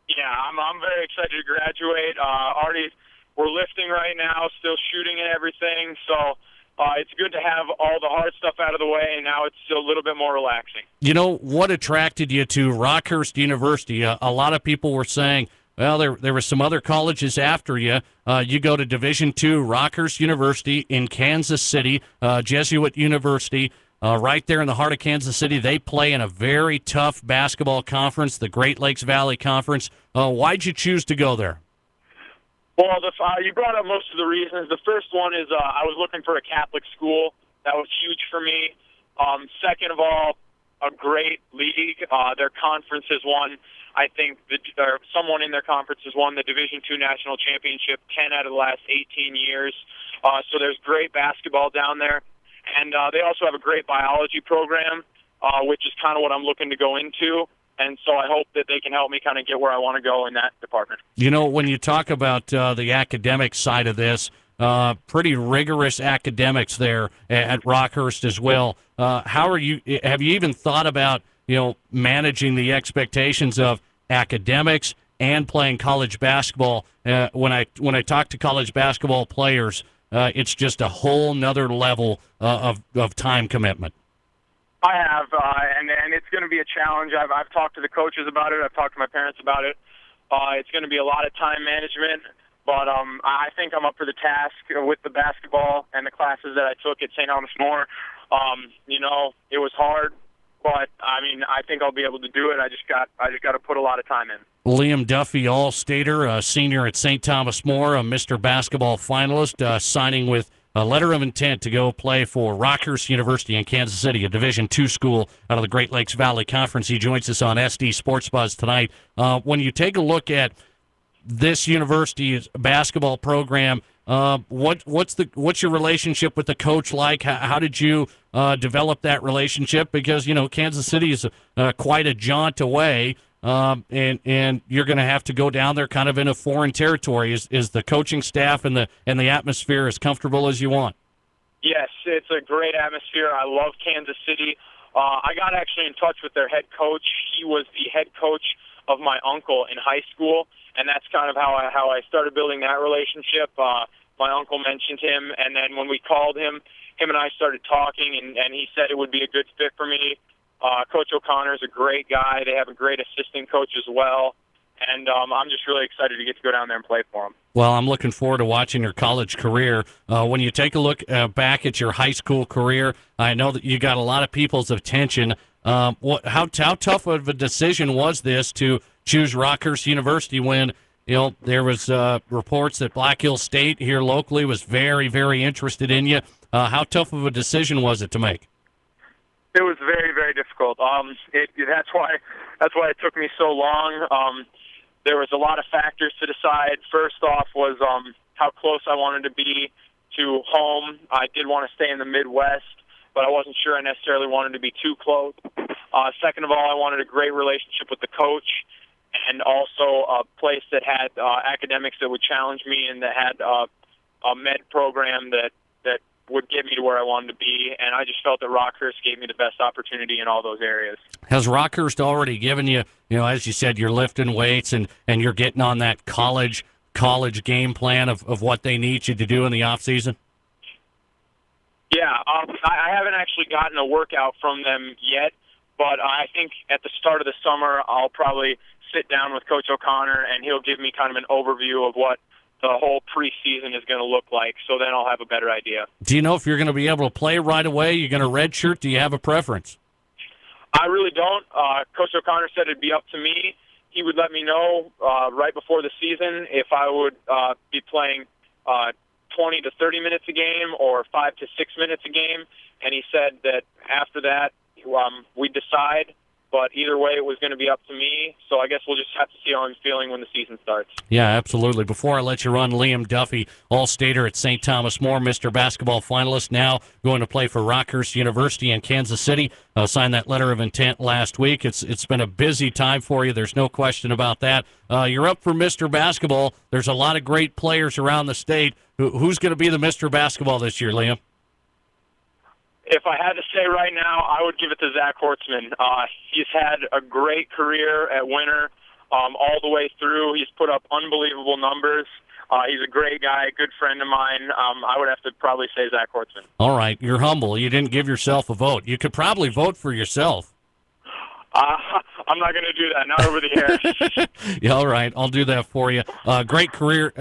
Yeah, I'm very excited to graduate. Already, we're lifting right now, still shooting and everything. So it's good to have all the hard stuff out of the way, and now it's still a little bit more relaxing. You know, what attracted you to Rockhurst University? A lot of people were saying, well, there were some other colleges after you. You go to Division II, Rockhurst University in Kansas City, Jesuit University, right there in the heart of Kansas City. They play in a very tough basketball conference, the Great Lakes Valley Conference. Why'd you choose to go there? Well, you brought up most of the reasons. The first one is I was looking for a Catholic school. That was huge for me. Second of all, a great league. Their conference has won, I think, someone in their conference has won the Division II National Championship 10 out of the last 18 years. So there's great basketball down there. And they also have a great biology program, which is kind of what I'm looking to go into. And so I hope that they can help me kind of get where I want to go in that department. You know, when you talk about the academic side of this, pretty rigorous academics there at Rockhurst as well. Have you even thought about, managing the expectations of academics and playing college basketball? When I talk to college basketball players, it's just a whole nother level of time commitment. I have, and it's going to be a challenge. I've talked to the coaches about it. I've talked to my parents about it. It's going to be a lot of time management, but I think I'm up for the task with the basketball and the classes that I took at St. Thomas More. It was hard, but I think I'll be able to do it. I just got to put a lot of time in. Liam Duffy, All-Stater, a senior at St. Thomas More, a Mr. Basketball finalist, signing with a letter of intent to go play for Rockhurst University in Kansas City, a Division II school out of the Great Lakes Valley Conference. He joins us on SD Sports Buzz tonight. When you take a look at this university's basketball program, what's your relationship with the coach like? How did you develop that relationship? Because Kansas City is quite a jaunt away. And you're going to have to go down there kind of in a foreign territory. Is the coaching staff and the atmosphere as comfortable as you want? Yes, it's a great atmosphere. I love Kansas City. I got actually in touch with their head coach. He was the head coach of my uncle in high school, and that's kind of how I started building that relationship. My uncle mentioned him, and then when we called him and I started talking, and he said it would be a good fit for me. Coach O'Connor is a great guy. They have a great assistant coach as well. And I'm just really excited to get to go down there and play for them. Well, I'm looking forward to watching your college career. When you take a look back at your high school career, I know that you got a lot of people's attention. How tough of a decision was this to choose Rockhurst University when there was reports that Black Hills State here locally was very, very interested in you? How tough of a decision was it to make? It was very, very difficult. That's why it took me so long. There was a lot of factors to decide. First off was how close I wanted to be to home. I did want to stay in the Midwest, but I wasn't sure I necessarily wanted to be too close. Second of all, I wanted a great relationship with the coach, and also a place that had academics that would challenge me and that had a med program that would get me to where I wanted to be, and I just felt that Rockhurst gave me the best opportunity in all those areas. Has Rockhurst already given you, as you said, you're lifting weights and you're getting on that college game plan of what they need you to do in the off season? Yeah, I haven't actually gotten a workout from them yet, but I think at the start of the summer I'll probably sit down with Coach O'Connor and he'll give me kind of an overview of what the whole preseason is going to look like, so then I'll have a better idea. Do you know if you're going to be able to play right away? You're going to redshirt? Do you have a preference? I really don't. Coach O'Connor said it'd be up to me, he would let me know right before the season if I would be playing 20 to 30 minutes a game or 5 to 6 minutes a game, and he said that after that we'd decide. But either way, it was going to be up to me, so I guess we'll just have to see how I'm feeling when the season starts. Yeah, absolutely. Before I let you run, Liam Duffy, All-Stater at St. Thomas More, Mr. Basketball finalist, now going to play for Rockhurst University in Kansas City. Signed that letter of intent last week. It's been a busy time for you. There's no question about that. You're up for Mr. Basketball. There's a lot of great players around the state. Who's going to be the Mr. Basketball this year, Liam? If I had to say right now, I would give it to Zach Hortzman. He's had a great career at Winter all the way through. He's put up unbelievable numbers. He's a great guy, good friend of mine. I would have to probably say Zach Hortzman. All right, you're humble. You didn't give yourself a vote. You could probably vote for yourself. I'm not going to do that, not over the air. Yeah, all right, I'll do that for you. Great career,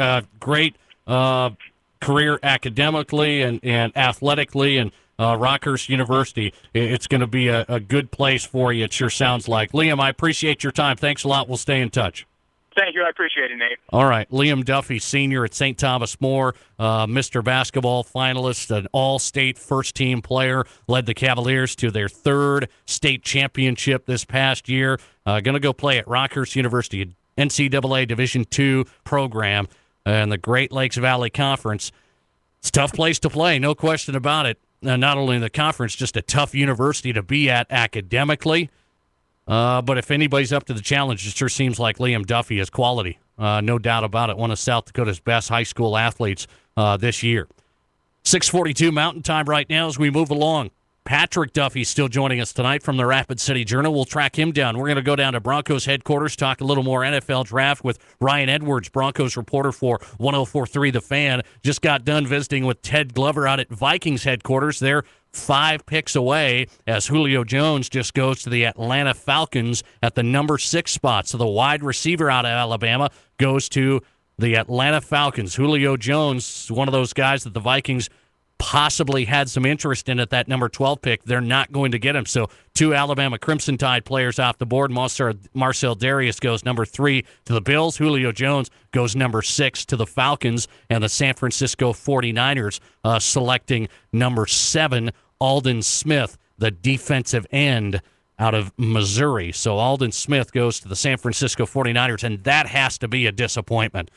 career academically and athletically, and Rockhurst University, it's going to be a good place for you, it sure sounds like. Liam, I appreciate your time. Thanks a lot. We'll stay in touch. Thank you. I appreciate it, Nate. All right. Liam Duffy, senior at St. Thomas More, Mr. Basketball finalist, an all-state first-team player, led the Cavaliers to their third state championship this past year. Going to go play at Rockhurst University, NCAA Division II program in the Great Lakes Valley Conference. It's a tough place to play, no question about it. Not only in the conference, just a tough university to be at academically. But if anybody's up to the challenge, it sure seems like Liam Duffy is quality. No doubt about it. One of South Dakota's best high school athletes this year. 6:42 Mountain Time right now as we move along. Patrick Duffy still joining us tonight from the Rapid City Journal. We'll track him down. We're going to go down to Broncos headquarters, talk a little more NFL draft with Ryan Edwards, Broncos reporter for 104.3 The Fan. Just got done visiting with Ted Glover out at Vikings headquarters. They're 5 picks away as Julio Jones just goes to the Atlanta Falcons at the number 6 spot. So the wide receiver out of Alabama goes to the Atlanta Falcons. Julio Jones, one of those guys that the Vikings possibly had some interest in at that number 12 pick. They're not going to get him. So 2 Alabama Crimson Tide players off the board. Marcel Darius goes number 3 to the Bills. Julio Jones goes number 6 to the Falcons. And the San Francisco 49ers selecting number 7, Aldon Smith, the defensive end out of Missouri. So Aldon Smith goes to the San Francisco 49ers, and that has to be a disappointment.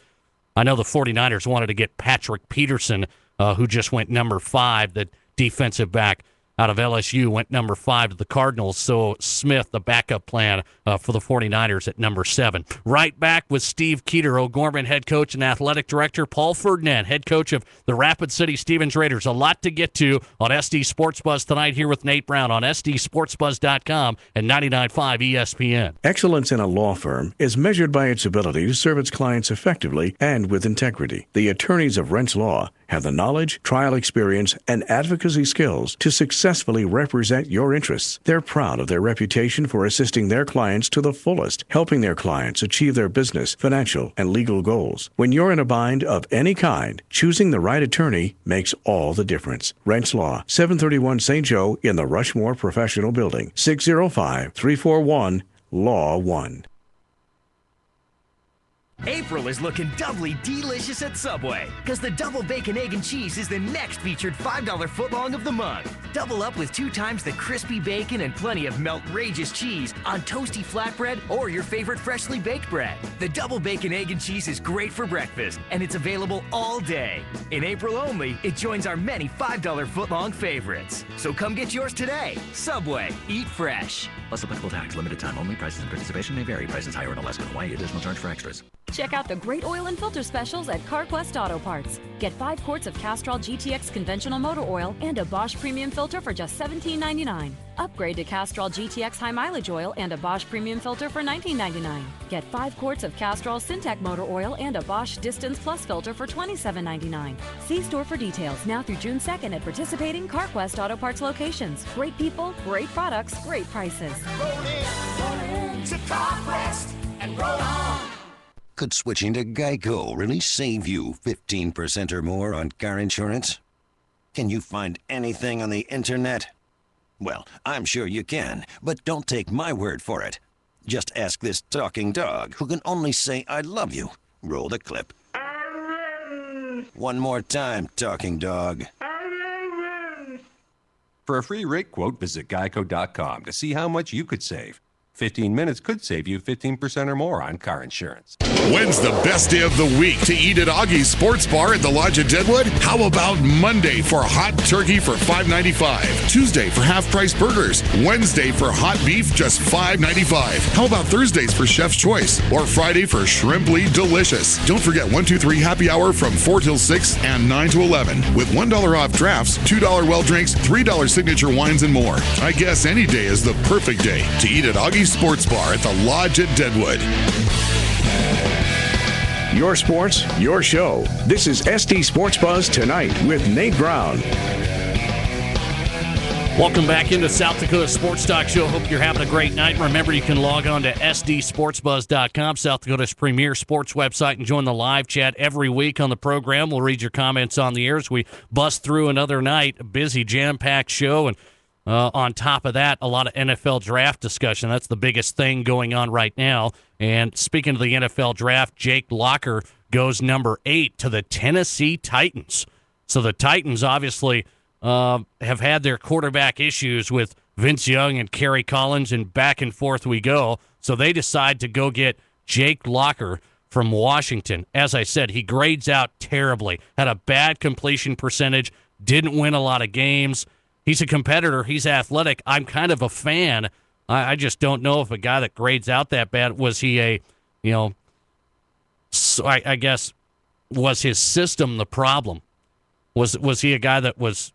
I know the 49ers wanted to get Patrick Peterson, who just went number 5, the defensive back out of LSU, went number 5 to the Cardinals. So Smith, the backup plan for the 49ers at number 7. Right back with Steve Keeter, O'Gorman head coach and athletic director, Paul Ferdinand, head coach of the Rapid City Stevens Raiders. A lot to get to on SD Sports Buzz tonight here with Nate Brown on SDSportsBuzz.com and 99.5 ESPN. Excellence in a law firm is measured by its ability to serve its clients effectively and with integrity. The attorneys of Rents Law have the knowledge, trial experience, and advocacy skills to successfully represent your interests. They're proud of their reputation for assisting their clients to the fullest, helping their clients achieve their business, financial, and legal goals. When you're in a bind of any kind, choosing the right attorney makes all the difference. Rents Law, 731 St. Joe in the Rushmore Professional Building, 605-341-LAW 1. April is looking doubly delicious at Subway, because the Double Bacon, Egg, and Cheese is the next featured $5 footlong of the month. Double up with 2 times the crispy bacon and plenty of melt-rageous cheese on toasty flatbread or your favorite freshly baked bread. The Double Bacon, Egg, and Cheese is great for breakfast, and it's available all day. In April only, it joins our many $5 footlong favorites. So come get yours today. Subway, eat fresh. Plus applicable tax, limited time only. Prices and participation may vary. Prices higher in Alaska and Hawaii. Additional charge for extras. Check out the great oil and filter specials at CarQuest Auto Parts. Get 5 quarts of Castrol GTX conventional motor oil and a Bosch premium filter for just $17.99. Upgrade to Castrol GTX high mileage oil and a Bosch premium filter for $19.99. Get 5 quarts of Castrol Syntec motor oil and a Bosch Distance Plus filter for $27.99. See store for details now through June 2nd at participating CarQuest Auto Parts locations. Great people, great products, great prices. Roll in to CarQuest and roll on. Could switching to Geico really save you 15% or more on car insurance? Can you find anything on the internet? Well, I'm sure you can, but don't take my word for it. Just ask this talking dog, who can only say I love you. Roll the clip. One more time, talking dog. For a free rate quote, visit geico.com to see how much you could save. 15 minutes could save you 15% or more on car insurance. When's the best day of the week to eat at Augie's Sports Bar at the Lodge at Deadwood? How about Monday for hot turkey for $5.95? Tuesday for half-price burgers? Wednesday for hot beef, just $5.95? How about Thursdays for Chef's Choice? Or Friday for Shrimply Delicious? Don't forget 1, 2, 3 happy hour from 4 till 6 and 9 to 11 with $1 off drafts, $2 well drinks, $3 signature wines, and more. I guess any day is the perfect day to eat at Augie's Sports Bar at the Lodge at Deadwood. Your sports, your show. This is SD Sports Buzz Tonight with Nate Brown. Welcome back into South Dakota Sports Talk Show. Hope you're having a great night. Remember, you can log on to sdsportsbuzz.com, South Dakota's premier sports website, and join the live chat every week on the program. We'll read your comments on the air as we bust through another night. A busy, jam-packed show, and on top of that, a lot of NFL draft discussion. That's the biggest thing going on right now. And speaking of the NFL draft, Jake Locker goes number 8 to the Tennessee Titans. So the Titans obviously have had their quarterback issues with Vince Young and Kerry Collins, and back and forth we go. So they decide to go get Jake Locker from Washington. As I said, he grades out terribly, had a bad completion percentage, didn't win a lot of games. He's a competitor. He's athletic. I'm kind of a fan. I just don't know if a guy that grades out that bad, was he a, I guess, was his system the problem? Was he a guy that was,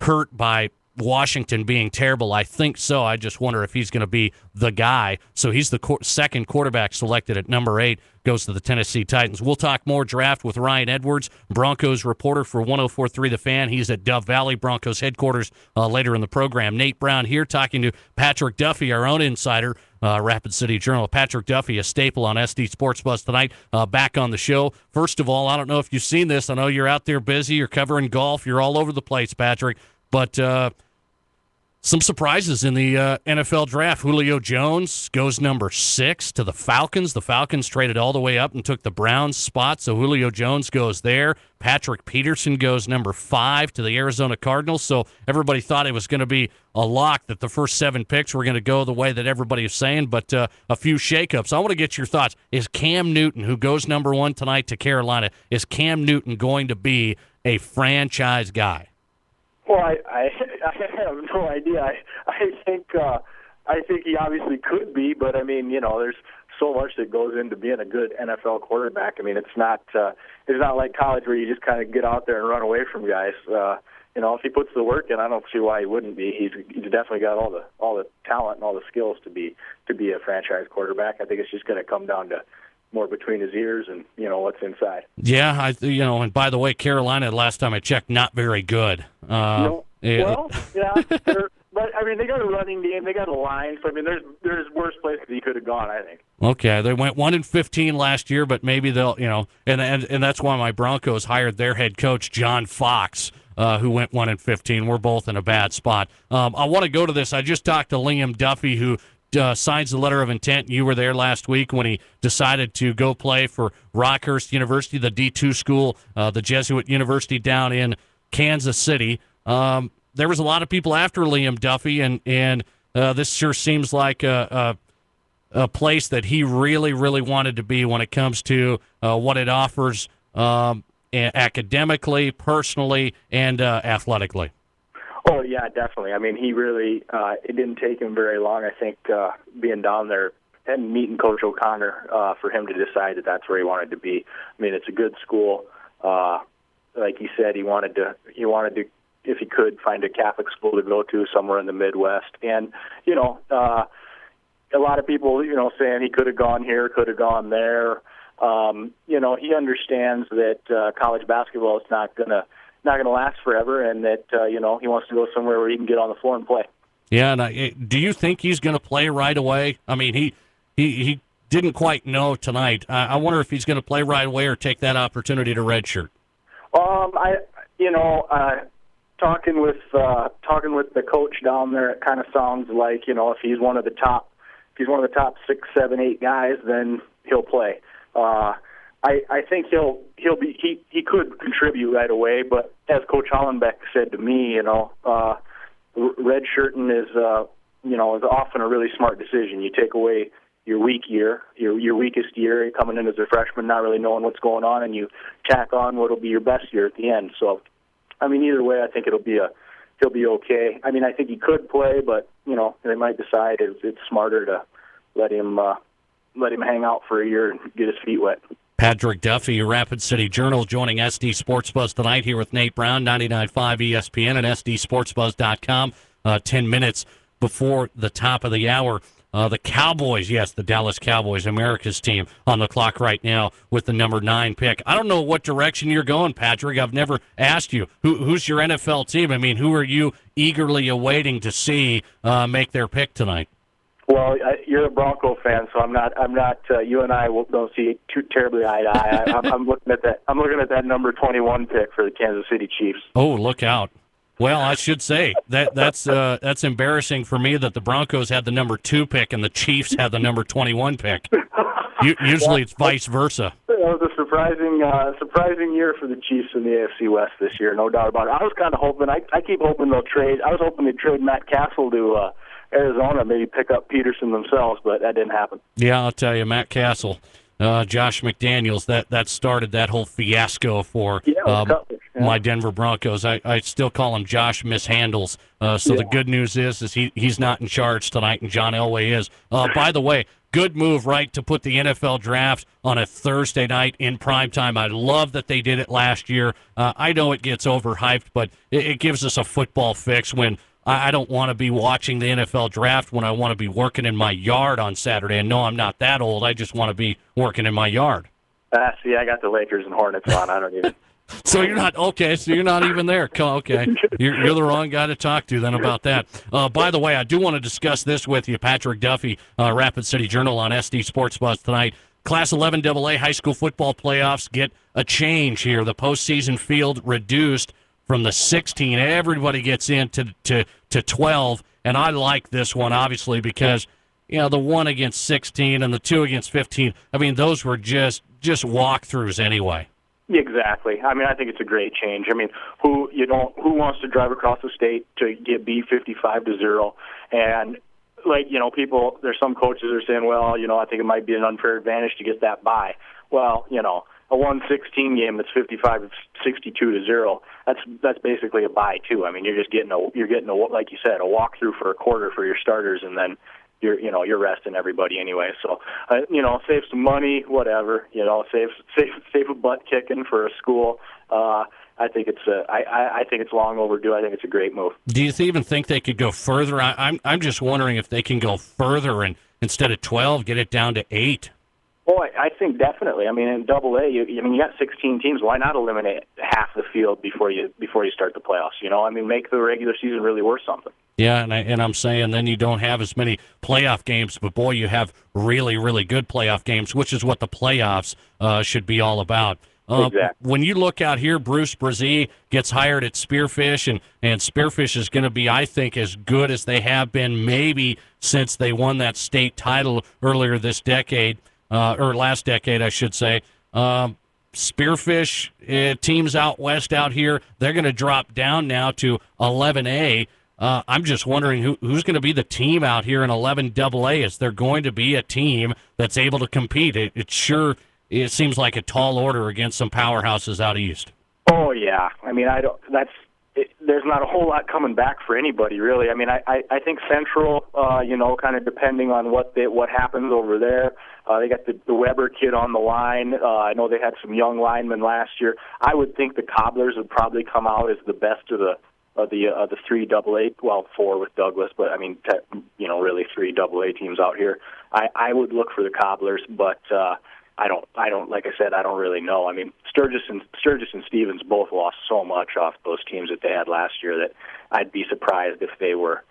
hurt by Washington being terrible? I think so. I just wonder if he's going to be the guy. So he's the second quarterback selected at number 8, goes to the Tennessee Titans. We'll talk more draft with Ryan Edwards, Broncos reporter for 104.3 The Fan. He's at Dove Valley Broncos headquarters later in the program. Nate Brown here talking to Patrick Duffy, our own insider, Rapid City Journal. Patrick Duffy, a staple on SD Sports Buzz Tonight, back on the show. First of all, I don't know if you've seen this. I know you're out there busy. You're covering golf. You're all over the place, Patrick. But some surprises in the NFL draft. Julio Jones goes number 6 to the Falcons. The Falcons traded all the way up and took the Browns spot, so Julio Jones goes there. Patrick Peterson goes number 5 to the Arizona Cardinals. So everybody thought it was going to be a lock that the first 7 picks were going to go the way that everybody is saying, but a few shakeups. I want to get your thoughts. Is Cam Newton, who goes number 1 tonight to Carolina, is Cam Newton going to be a franchise guy? Well, I have no idea. I think he obviously could be, but I mean, there's so much that goes into being a good NFL quarterback. I mean, it's not like college where you just kind of get out there and run away from guys. If he puts the work in, I don't see why he wouldn't be. He's definitely got all the talent and all the skills to be a franchise quarterback. I think it's just going to come down to more between his ears and what's inside. Yeah, and by the way, Carolina, last time I checked, not very good. Well, yeah, but I mean, they got a running game, they got a line. So I mean, there's worse places he could have gone, I think. Okay, they went 1-15 last year, but maybe they'll, and that's why my Broncos hired their head coach John Fox, who went 1-15. We're both in a bad spot. I want to go to this. I just talked to Liam Duffy, who signs the letter of intent. You were there last week when he decided to go play for Rockhurst University, the D2 school, the Jesuit university down in Kansas City. There was a lot of people after Liam Duffy, and this sure seems like a place that he really, really wanted to be when it comes to what it offers academically, personally, and athletically. Oh, yeah, definitely. I mean, he really, it didn't take him very long, I think, being down there and meeting Coach O'Connor for him to decide that that's where he wanted to be. I mean, it's a good school. Like he said, he wanted to, if he could, find a Catholic school to go to somewhere in the Midwest. And, a lot of people, saying he could have gone here, could have gone there. He understands that college basketball is not going to last forever, and that he wants to go somewhere where he can get on the floor and play. Yeah, and do you think he's going to play right away? I mean, he didn't quite know tonight. I wonder if he's going to play right away or take that opportunity to redshirt. Talking with the coach down there, it kind of sounds like if he's one of the top he's one of the top 6, 7, 8 guys, then he'll play. I think he could contribute right away, but as Coach Hollenbeck said to me, redshirting is often a really smart decision. You take away your weak year, your weakest year, coming in as a freshman, not really knowing what's going on, and you tack on what'll be your best year at the end. So, I mean, either way, I think he'll be okay. I mean, I think he could play, but they might decide it's smarter to let him hang out for a year and get his feet wet. Patrick Duffy, Rapid City Journal, joining SD Sportsbuzz Tonight here with Nate Brown, 99.5 ESPN and SDSportsbuzz.com. 10 minutes before the top of the hour. The Cowboys, yes, the Dallas Cowboys, America's team, on the clock right now with the number 9 pick. I don't know what direction you're going, Patrick. I've never asked you. Who's your NFL team? I mean, who are you eagerly awaiting to see make their pick tonight? Well, you're a Bronco fan, so I'm not. You and I don't see too terribly eye to eye. I'm looking at that. I'm looking at that number 21 pick for the Kansas City Chiefs. Oh, look out! Well, I should say that's embarrassing for me that the Broncos had the number 2 pick and the Chiefs had the number 21 pick. Usually it's vice versa. It was a surprising year for the Chiefs in the AFC West this year, no doubt about it. I was kind of hoping. I keep hoping they'll trade. I was hoping they'd trade Matt Castle to Arizona, maybe pick up Peterson themselves, but that didn't happen. Yeah, I'll tell you, Matt Castle, Josh McDaniels, that started that whole fiasco for my Denver Broncos. I still call him Josh Mishandles. The good news is he's not in charge tonight, and John Elway is. By the way, good move, right, to put the NFL draft on a Thursday night in primetime. I love that they did it last year. I know it gets overhyped, but it gives us a football fix when I don't want to be watching the NFL draft when I want to be working in my yard on Saturday. And no, I'm not that old. I just want to be working in my yard. See, I got the Lakers and Hornets on. I don't even. So you're not okay. So you're not even there. Okay, you're the wrong guy to talk to then about that. By the way, I do want to discuss this with you, Patrick Duffy, Rapid City Journal on SD Sportsbuzz Tonight. Class 11 AA high school football playoffs get a change here. The postseason field reduced from the 16. Everybody gets into to 12, and I like this one obviously because the 1 against 16 and the 2 against 15. I mean, those were just walkthroughs anyway. Exactly. I mean, I think it's a great change. I mean, who wants to drive across the state to get beat 55-0? And people, there's some coaches that are saying, well, I think it might be an unfair advantage to get that bye. Well, a 1-16 game that's 55-62-0. That's basically a bye too. I mean, you're getting like you said, a walkthrough for a quarter for your starters, and then you're resting everybody anyway. So save some money, whatever. Save a butt kicking for a school. I think it's long overdue. I think it's a great move. Do you even think they could go further? I'm just wondering if they can go further and instead of 12, get it down to 8. Well, I think definitely. I mean, in AA, you got 16 teams. Why not eliminate half the field before you start the playoffs? I mean, make the regular season really worth something. Yeah, and I'm saying then you don't have as many playoff games, but boy, you have really, really good playoff games, which is what the playoffs should be all about. Exactly. When you look out here, Bruce Brzee gets hired at Spearfish, and Spearfish is going to be, I think, as good as they have been maybe since they won that state title earlier this decade. Or last decade, I should say. Spearfish teams out west out here, they're going to drop down now to 11A. I'm just wondering who's going to be the team out here in 11AA. Is there going to be a team that's able to compete? It seems like a tall order against some powerhouses out east. Oh yeah, I mean there's not a whole lot coming back for anybody really. I mean I think Central, kind of depending on what happens over there. They got the Weber kid on the line. I know they had some young linemen last year. I would think the Cobblers would probably come out as the best of the 3 AA. Well, 4 with Douglas, but I mean, really 3 AA teams out here. I would look for the Cobblers, but I don't. Like I said, I don't really know. I mean, Sturgis and Stevens both lost so much off those teams that they had last year that I'd be surprised if they were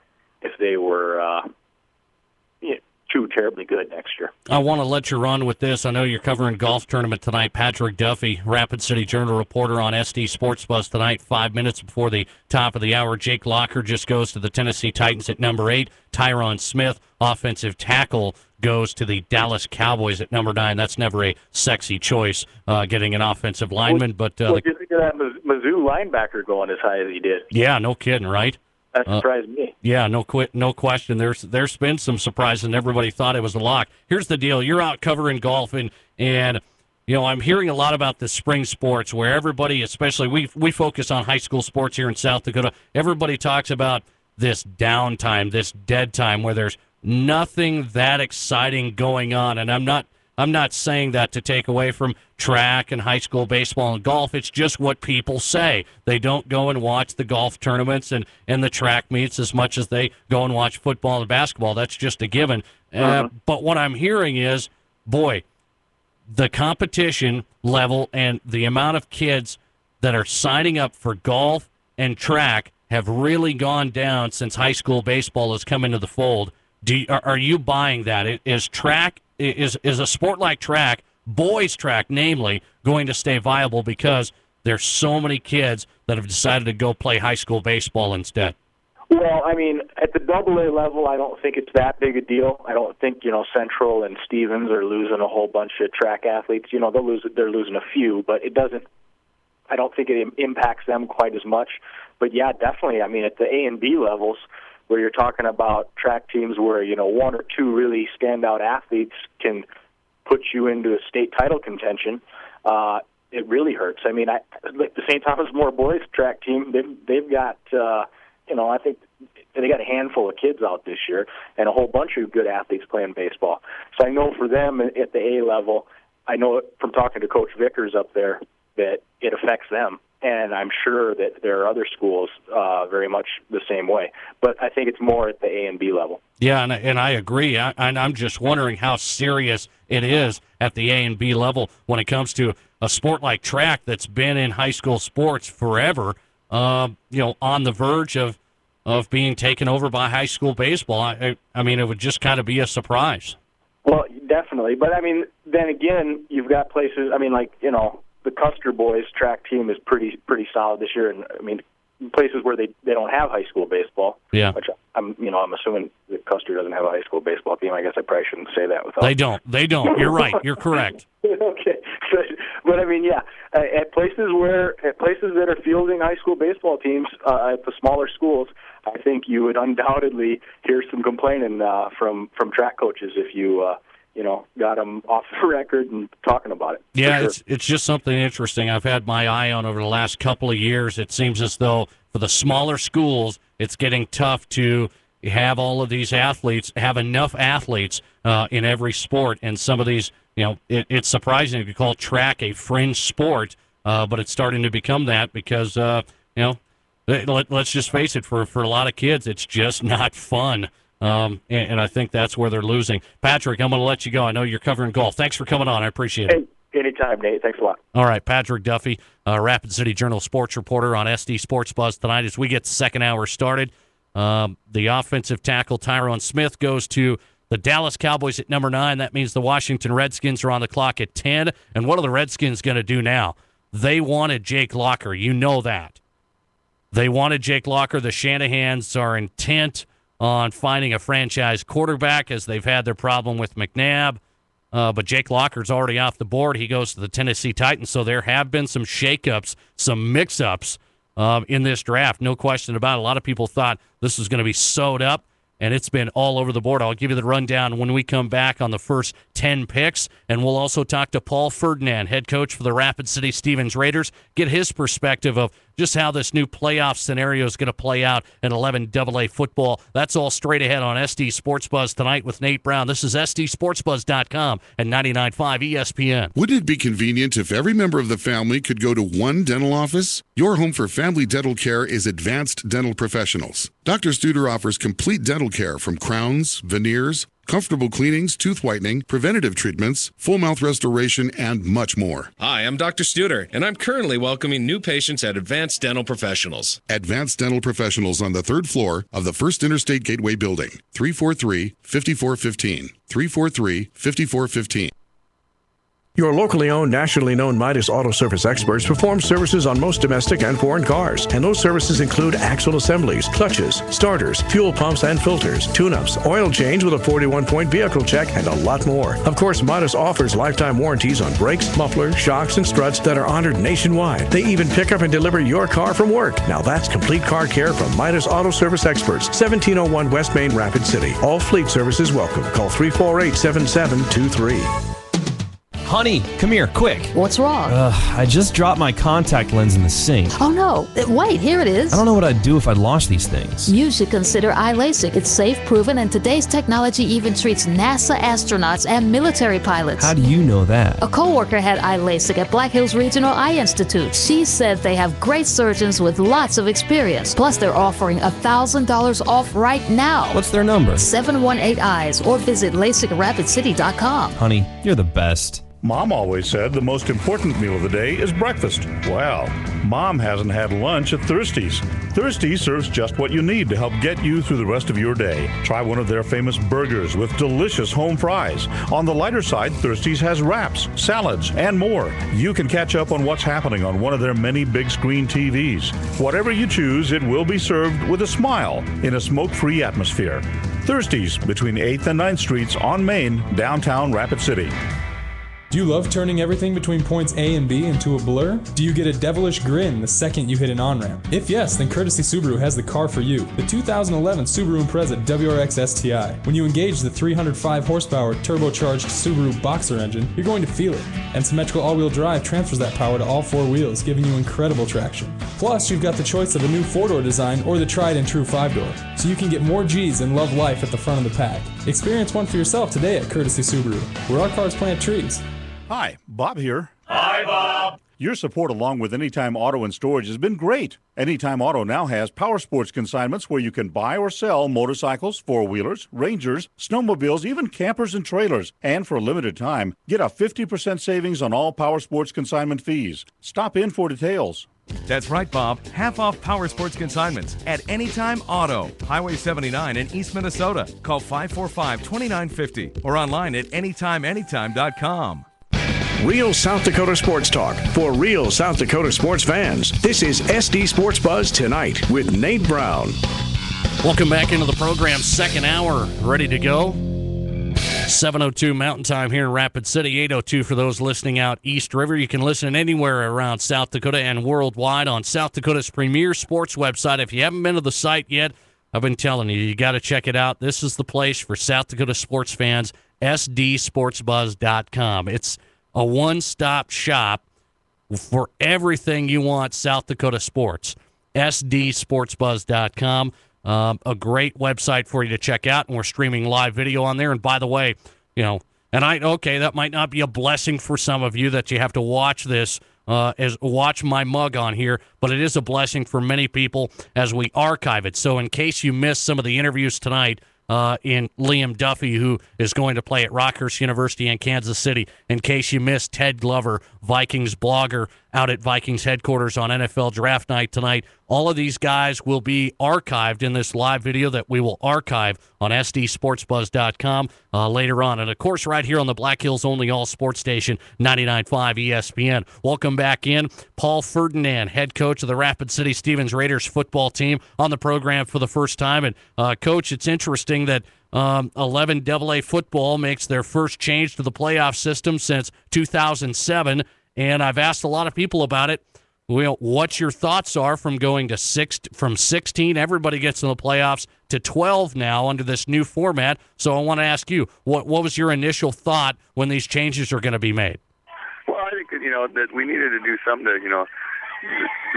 too terribly good next year. I want to let you run with this. I know you're covering golf tournament tonight. Patrick Duffy, Rapid City Journal reporter on SD Sports Buzz Tonight. 5 minutes before the top of the hour, Jake Locker just goes to the Tennessee Titans at number 8. Tyron Smith, offensive tackle, goes to the Dallas Cowboys at number 9. That's never a sexy choice, getting an offensive lineman. But you think of that Mizzou linebacker going as high as he did? Yeah, no kidding, right? That surprised me. Yeah, no question. There's been some surprises, and everybody thought it was a lock. Here's the deal: you're out covering golf, and I'm hearing a lot about the spring sports where everybody, especially we focus on high school sports here in South Dakota. Everybody talks about this downtime, this dead time, where there's nothing that exciting going on, and I'm not saying that to take away from track and high school baseball and golf. It's just what people say. They don't go and watch the golf tournaments and the track meets as much as they go and watch football and basketball. That's just a given. But what I'm hearing is, boy, the competition level and the amount of kids that are signing up for golf and track have really gone down since high school baseball has come into the fold. Are you buying that? Is a sport like track, boys track namely, going to stay viable because there's so many kids that have decided to go play high school baseball instead? Well, I mean, at the AA level, I don't think it's that big a deal. I don't think, Central and Stevens are losing a whole bunch of track athletes. They're losing a few, but I don't think it impacts them quite as much. But yeah, definitely. I mean, at the A and B levels, where you're talking about track teams where, one or two really standout athletes can put you into a state title contention, it really hurts. I mean, like the St. Thomas More boys track team, they've got, I think they got a handful of kids out this year and a whole bunch of good athletes playing baseball. So I know for them at the A level, I know from talking to Coach Vickers up there that it affects them. And I'm sure that there are other schools very much the same way. But I think it's more at the A and B level. Yeah, and I agree. I'm just wondering how serious it is at the A and B level when it comes to a sport like track that's been in high school sports forever, on the verge of being taken over by high school baseball. I mean, it would just kind of be a surprise. Well, definitely. But, I mean, then again, you've got places, the Custer boys track team is pretty solid this year, and I mean places where they don't have high school baseball. Yeah. Which I'm assuming that Custer doesn't have a high school baseball team. I guess I probably shouldn't say that without. They don't. You're right. You're correct. Okay. But I mean, yeah, at places that are fielding high school baseball teams at the smaller schools, I think you would undoubtedly hear some complaining from track coaches if you. Got them off the record and talking about it. Yeah, sure. It's just something interesting I've had my eye on over the last couple of years. It seems as though for the smaller schools, it's getting tough to have all of these athletes, have enough athletes in every sport. And some of these, it's surprising to call track a fringe sport, but it's starting to become that because, let's just face it, for a lot of kids, it's just not fun. And I think that's where they're losing. Patrick, I'm going to let you go. I know you're covering golf. Thanks for coming on. I appreciate it. Hey, anytime, Nate. Thanks a lot. All right, Patrick Duffy, Rapid City Journal sports reporter on SD Sports Buzz Tonight. As we get the second hour started, the offensive tackle Tyron Smith goes to the Dallas Cowboys at number 9. That means the Washington Redskins are on the clock at 10. And what are the Redskins going to do now? They wanted Jake Locker. You know that. They wanted Jake Locker. The Shanahans are intent on finding a franchise quarterback as they've had their problem with McNabb. But Jake Locker's already off the board. He goes to the Tennessee Titans. So there have been some shakeups, some mix-ups in this draft. No question about it. A lot of people thought this was going to be sewed up, and it's been all over the board. I'll give you the rundown when we come back on the first 10 picks, and we'll also talk to Paul Ferdinand, head coach for the Rapid City Stevens Raiders, get his perspective of just how this new playoff scenario is going to play out in 11AA football. That's all straight ahead on SD Sports Buzz Tonight with Nate Brown. This is SDSportsBuzz.com and 99.5 ESPN. Wouldn't it be convenient if every member of the family could go to one dental office? Your home for family dental care is Advanced Dental Professionals. Dr. Studer offers complete dental care from crowns, veneers, comfortable cleanings, tooth whitening, preventative treatments, full mouth restoration, and much more. Hi, I'm Dr. Studer, and I'm currently welcoming new patients at Advanced Dental Professionals. Advanced Dental Professionals on the 3rd floor of the First Interstate Gateway Building, 343-5415, 343-5415. Your locally owned, nationally known Midas Auto Service experts perform services on most domestic and foreign cars. And those services include axle assemblies, clutches, starters, fuel pumps and filters, tune-ups, oil change with a 41-point vehicle check, and a lot more. Of course, Midas offers lifetime warranties on brakes, mufflers, shocks, and struts that are honored nationwide. They even pick up and deliver your car from work. Now that's complete car care from Midas Auto Service experts, 1701 West Main, Rapid City. All fleet services welcome. Call 348-7723. Honey, come here, quick. What's wrong? I just dropped my contact lens in the sink. Oh no, wait, here it is. I don't know what I'd do if I'd lost these things. You should consider iLASIK. It's safe, proven, and today's technology even treats NASA astronauts and military pilots. How do you know that? A coworker had iLASIK at Black Hills Regional Eye Institute. She said they have great surgeons with lots of experience. Plus, they're offering $1,000 off right now. What's their number? 718-EYES or visit LASIKRapidCity.com. Honey, you're the best. Mom always said the most important meal of the day is breakfast. Well, Mom hasn't had lunch at Thirsty's. Thirsty's serves just what you need to help get you through the rest of your day. Try one of their famous burgers with delicious home fries. On the lighter side, Thirsty's has wraps, salads, and more. You can catch up on what's happening on one of their many big screen TVs. Whatever you choose, it will be served with a smile in a smoke-free atmosphere. Thirsty's between 8th and 9th Streets on Main, downtown Rapid City. Do you love turning everything between points A and B into a blur? Do you get a devilish grin the second you hit an on-ramp? If yes, then Courtesy Subaru has the car for you. The 2011 Subaru Impreza WRX STI. When you engage the 305 horsepower turbocharged Subaru Boxer engine, you're going to feel it. And symmetrical all-wheel drive transfers that power to all four wheels, giving you incredible traction. Plus, you've got the choice of a new 4-door design or the tried and true 5-door. So you can get more G's and love life at the front of the pack. Experience one for yourself today at Courtesy Subaru, where our cars plant trees. Hi, Bob here. Hi, Bob. Your support along with Anytime Auto and Storage has been great. Anytime Auto now has power sports consignments where you can buy or sell motorcycles, four-wheelers, Rangers, snowmobiles, even campers and trailers. And for a limited time, get a 50% savings on all power sports consignment fees. Stop in for details. That's right, Bob. Half off power sports consignments at Anytime Auto, Highway 79 in East Minnesota. Call 545-2950 or online at anytimeanytime.com. Real South Dakota sports talk for real South Dakota sports fans. This is SD Sports Buzz Tonight with Nate Brown. Welcome back into the program. Second hour, ready to go. 7:02 Mountain Time here in Rapid City, 8:02 for those listening out East River. You can listen anywhere around South Dakota and worldwide on South Dakota's premier sports website. If you haven't been to the site yet, I've been telling you, you got to check it out. This is the place for South Dakota sports fans, sdsportsbuzz.com. It's a one-stop shop for everything you want South Dakota sports. sdsportsbuzz.com. A great website for you to check out, and we're streaming live video on there. And by the way, that might not be a blessing for some of you that you have to watch this, watch my mug on here, but it is a blessing for many people as we archive it. So in case you missed some of the interviews tonight, in Liam Duffy, who is going to play at Rockhurst University in Kansas City. In case you missed Ted Glover, Vikings blogger out at Vikings headquarters on NFL Draft Night tonight. All of these guys will be archived in this live video that we will archive on sdsportsbuzz.com later on. And, of course, right here on the Black Hills Only All Sports Station, 99.5 ESPN. Welcome back in. Paul Ferdinand, head coach of the Rapid City Stevens Raiders football team, on the program for the first time. And, Coach, it's interesting that 11 AA football makes their first change to the playoff system since 2007. And I've asked a lot of people about it. Well, what your thoughts are from going to from 16, everybody gets in the playoffs, to 12 now under this new format. So I want to ask you, what was your initial thought when these changes are going to be made? Well, I think that we needed to do something to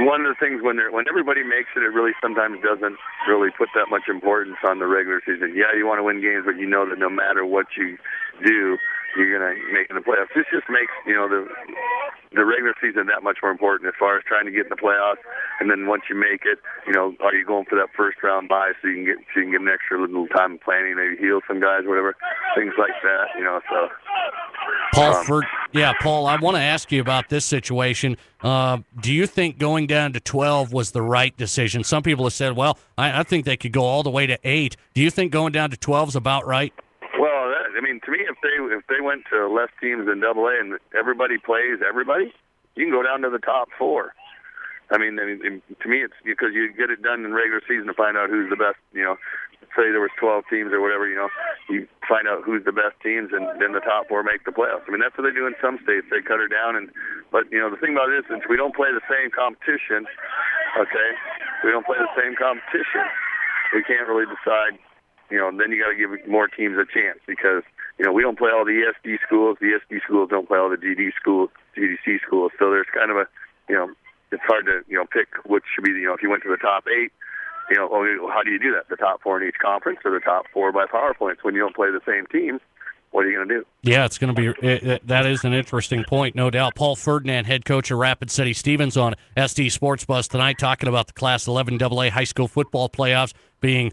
one of the things when everybody makes it, it really sometimes doesn't really put that much importance on the regular season. Yeah, you want to win games, but you know that no matter what you do, you're going to make in the playoffs. This just makes, the regular season that much more important as far as trying to get in the playoffs. And then once you make it, are you going for that first round bye so you can get an extra little time of planning, maybe heal some guys, whatever, things like that, so. Paul, I want to ask you about this situation. Do you think going down to 12 was the right decision? Some people have said, well, I think they could go all the way to 8. Do you think going down to 12 is about right? Well, to me, if they went to less teams than AA and everybody plays everybody, you can go down to the top 4. To me, it's because you get it done in regular season to find out who's the best. Say there was 12 teams or whatever. You find out who's the best teams, and then the top 4 make the playoffs. That's what they do in some states. They cut her down, but the thing about it is, since we don't play the same competition, okay, we can't really decide. Then you got to give more teams a chance because we don't play all the ESD schools. The ESD schools don't play all the GDC schools. So there's kind of it's hard to pick which should be if you went to the top 8. How do you do that? The top 4 in each conference or the top 4 by power points? When you don't play the same teams, what are you going to do? Yeah, it's going to be that is an interesting point, no doubt. Paul Ferdinand, head coach of Rapid City Stevens on SD Sports Buzz tonight, talking about the Class 11 AA high school football playoffs being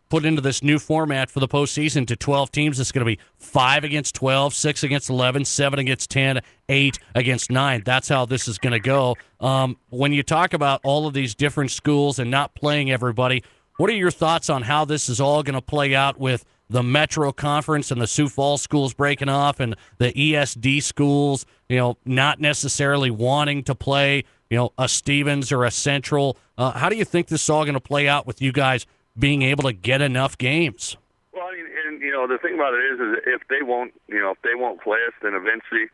put into this new format for the postseason to 12 teams. It's going to be 5 against 12, 6 against 11, 7 against 10, 8 against 9. That's how this is going to go. When you talk about all of these different schools and not playing everybody, what are your thoughts on how this is all going to play out with the Metro Conference and the Sioux Falls schools breaking off and the ESD schools, not necessarily wanting to play, a Stevens or a Central? How do you think this is all going to play out with you guys being able to get enough games? Well, the thing about it is if they won't play us, then eventually,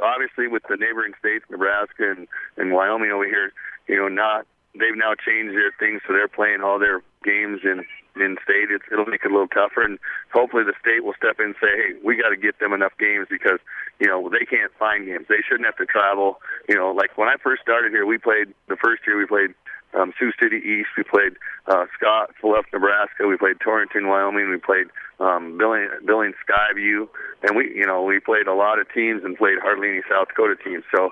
obviously with the neighboring states, Nebraska and Wyoming over here, they've now changed their things, so they're playing all their games in state. It'll make it a little tougher, and hopefully the state will step in and say, hey, we got to get them enough games because, they can't find games. They shouldn't have to travel. Like when I first started here, the first year we played Sioux City East, we played Scottsbluff, Nebraska, we played Torrington, Wyoming, we played Billings, Skyview, and we played a lot of teams and played hardly any South Dakota teams. So,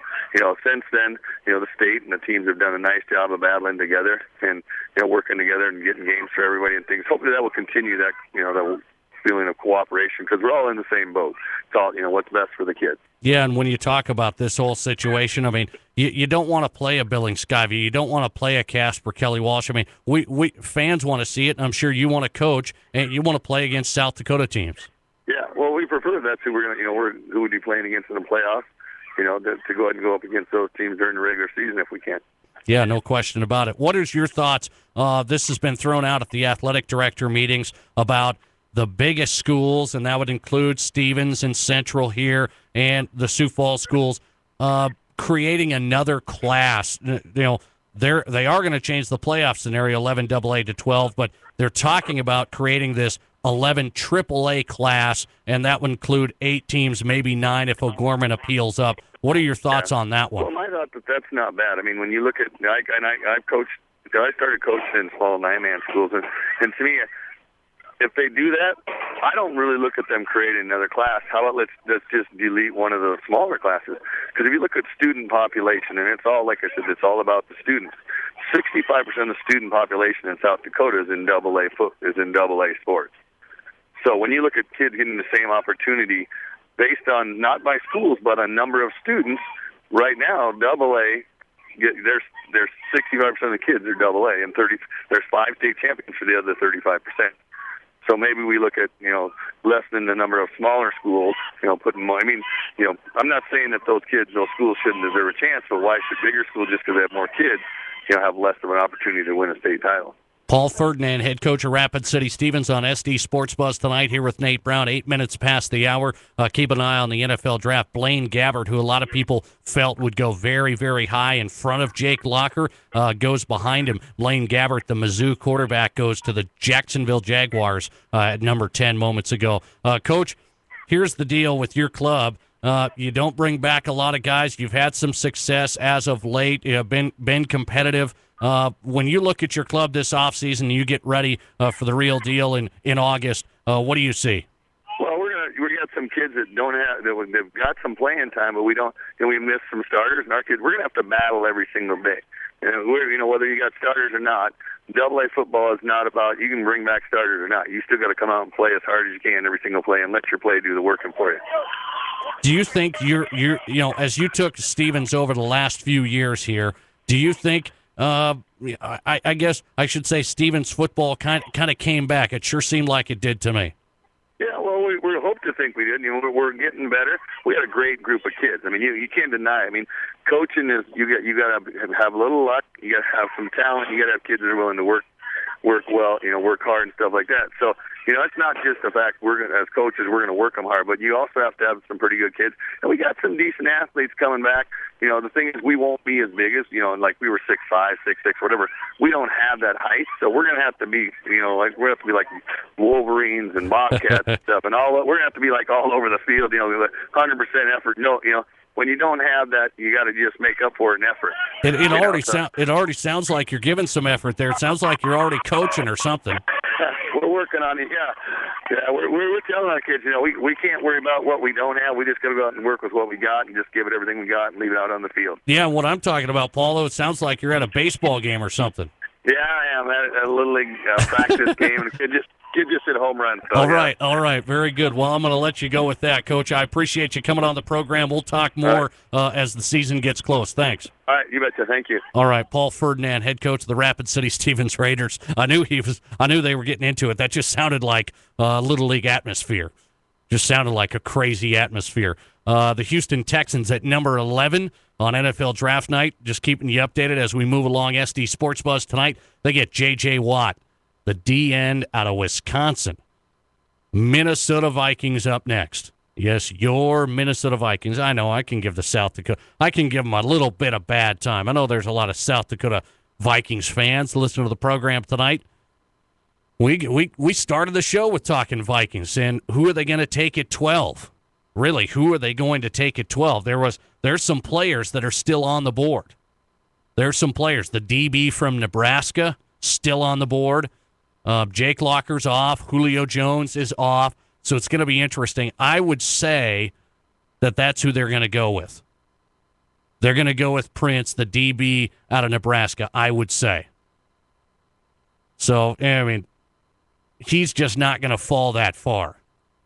since then, the state and the teams have done a nice job of battling together and, working together and getting games for everybody and things. Hopefully that will continue that, that feeling of cooperation because we're all in the same boat. It's all, what's best for the kids. Yeah, and when you talk about this whole situation, you don't want to play a Billings Skyview. You don't want to play a Casper Kelly Walsh. We fans want to see it, and I'm sure you want to coach, and you want to play against South Dakota teams. Yeah, well, we prefer that's who we're going to, who would be playing against in the playoffs, to go ahead and go up against those teams during the regular season if we can. Yeah, no question about it. What is your thoughts? This has been thrown out at the athletic director meetings about the biggest schools, and that would include Stevens and Central here and the Sioux Falls schools, creating another class. They are going to change the playoff scenario, 11 AA to 12, but they're talking about creating this 11 AAA class, and that would include 8 teams, maybe 9 if O'Gorman appeals up. What are your thoughts on that one? Well, I thought that's not bad. When you look at, I've coached, I started coaching in small 9-man schools, and to me, if they do that, I don't really look at them creating another class. How about let's just delete one of the smaller classes? Because if you look at student population, and it's all, like I said, it's all about the students. 65% of the student population in South Dakota is in AA sports. So when you look at kids getting the same opportunity based on, not by schools, but on number of students, right now, AA, there's 65% of the kids are AA, and there's 5 state champions for the other 35%. So maybe we look at, less than the number of smaller schools, putting more. I'm not saying that those schools shouldn't deserve a chance, but why should bigger schools, just because they have more kids, have less of an opportunity to win a state title? Paul Ferdinand, head coach of Rapid City Stevens on SD Sports Buzz tonight here with Nate Brown, 8 minutes past the hour. Keep an eye on the NFL draft. Blaine Gabbert, who a lot of people felt would go very, very high in front of Jake Locker, goes behind him. Blaine Gabbert, the Mizzou quarterback, goes to the Jacksonville Jaguars at number 10 moments ago. Coach, here's the deal with your club. You don't bring back a lot of guys. You've had some success as of late. You've been competitive. When you look at your club this offseason, you get ready for the real deal in August. What do you see? Well, we're got some kids that don't have they've got some playing time, but we don't, and we miss some starters. And our kids, we're gonna have to battle every single day. And whether you got starters or not, AA football is not about you can bring back starters or not. You still got to come out and play as hard as you can every single play, and let your play do the working for you. Do you think you're as you took Stevens over the last few years here? Do you think? I guess I should say Stevens football kind of came back. It sure seemed like it did to me. Yeah, well, we hope to think we did. We're getting better. We had a great group of kids. I mean, you can't deny. I mean, coaching is you got to have a little luck. You got to have some talent. You got to have kids that are willing to work well. Work hard and stuff like that. So it's not just the fact as coaches we're going to work them hard, but you also have to have some pretty good kids. And we got some decent athletes coming back. The thing is we won't be as big as like we were 6'5", 6'6", whatever. We don't have that height, so we're going to have to be we're going to have to be like Wolverines and Bobcats and stuff, and all. We're going to have to be like all over the field. 100% effort. When you don't have that, you got to just make up for it in effort. It already sounds like you're giving some effort there. It sounds like you're already coaching or something. We're working on it. Yeah. We're telling our kids, we can't worry about what we don't have. We just got to go out and work with what we got and just give it everything we got and leave it out on the field. Yeah, what I'm talking about, Paulo, it sounds like you're at a baseball game or something. Yeah, I am at a little league practice game, and kid just hit a home run. So, all right, very good. Well, I'm going to let you go with that, Coach. I appreciate you coming on the program. We'll talk more as the season gets close. Thanks. All right, you betcha. Thank you. All right, Paul Ferdinand, head coach of the Rapid City Stevens Raiders. I knew they were getting into it. That just sounded like Little League atmosphere. Just sounded like a crazy atmosphere. The Houston Texans at number 11 on NFL Draft Night. Just keeping you updated as we move along. SD Sports Buzz tonight. They get J.J. Watt, the D-end out of Wisconsin. Minnesota Vikings up next. Yes, your Minnesota Vikings. I know I can give the South Dakota. I can give them a little bit of bad time. I know there's a lot of South Dakota Vikings fans listening to the program tonight. We started the show with talking Vikings, and who are they going to take at 12? Really, who are they going to take at 12? There's some players that are still on the board. There's some players. The DB from Nebraska, still on the board. Jake Locker's off. Julio Jones is off. So it's going to be interesting. I would say that that's who they're going to go with. They're going to go with Prince, the DB out of Nebraska, I would say. So, I mean, he's just not going to fall that far.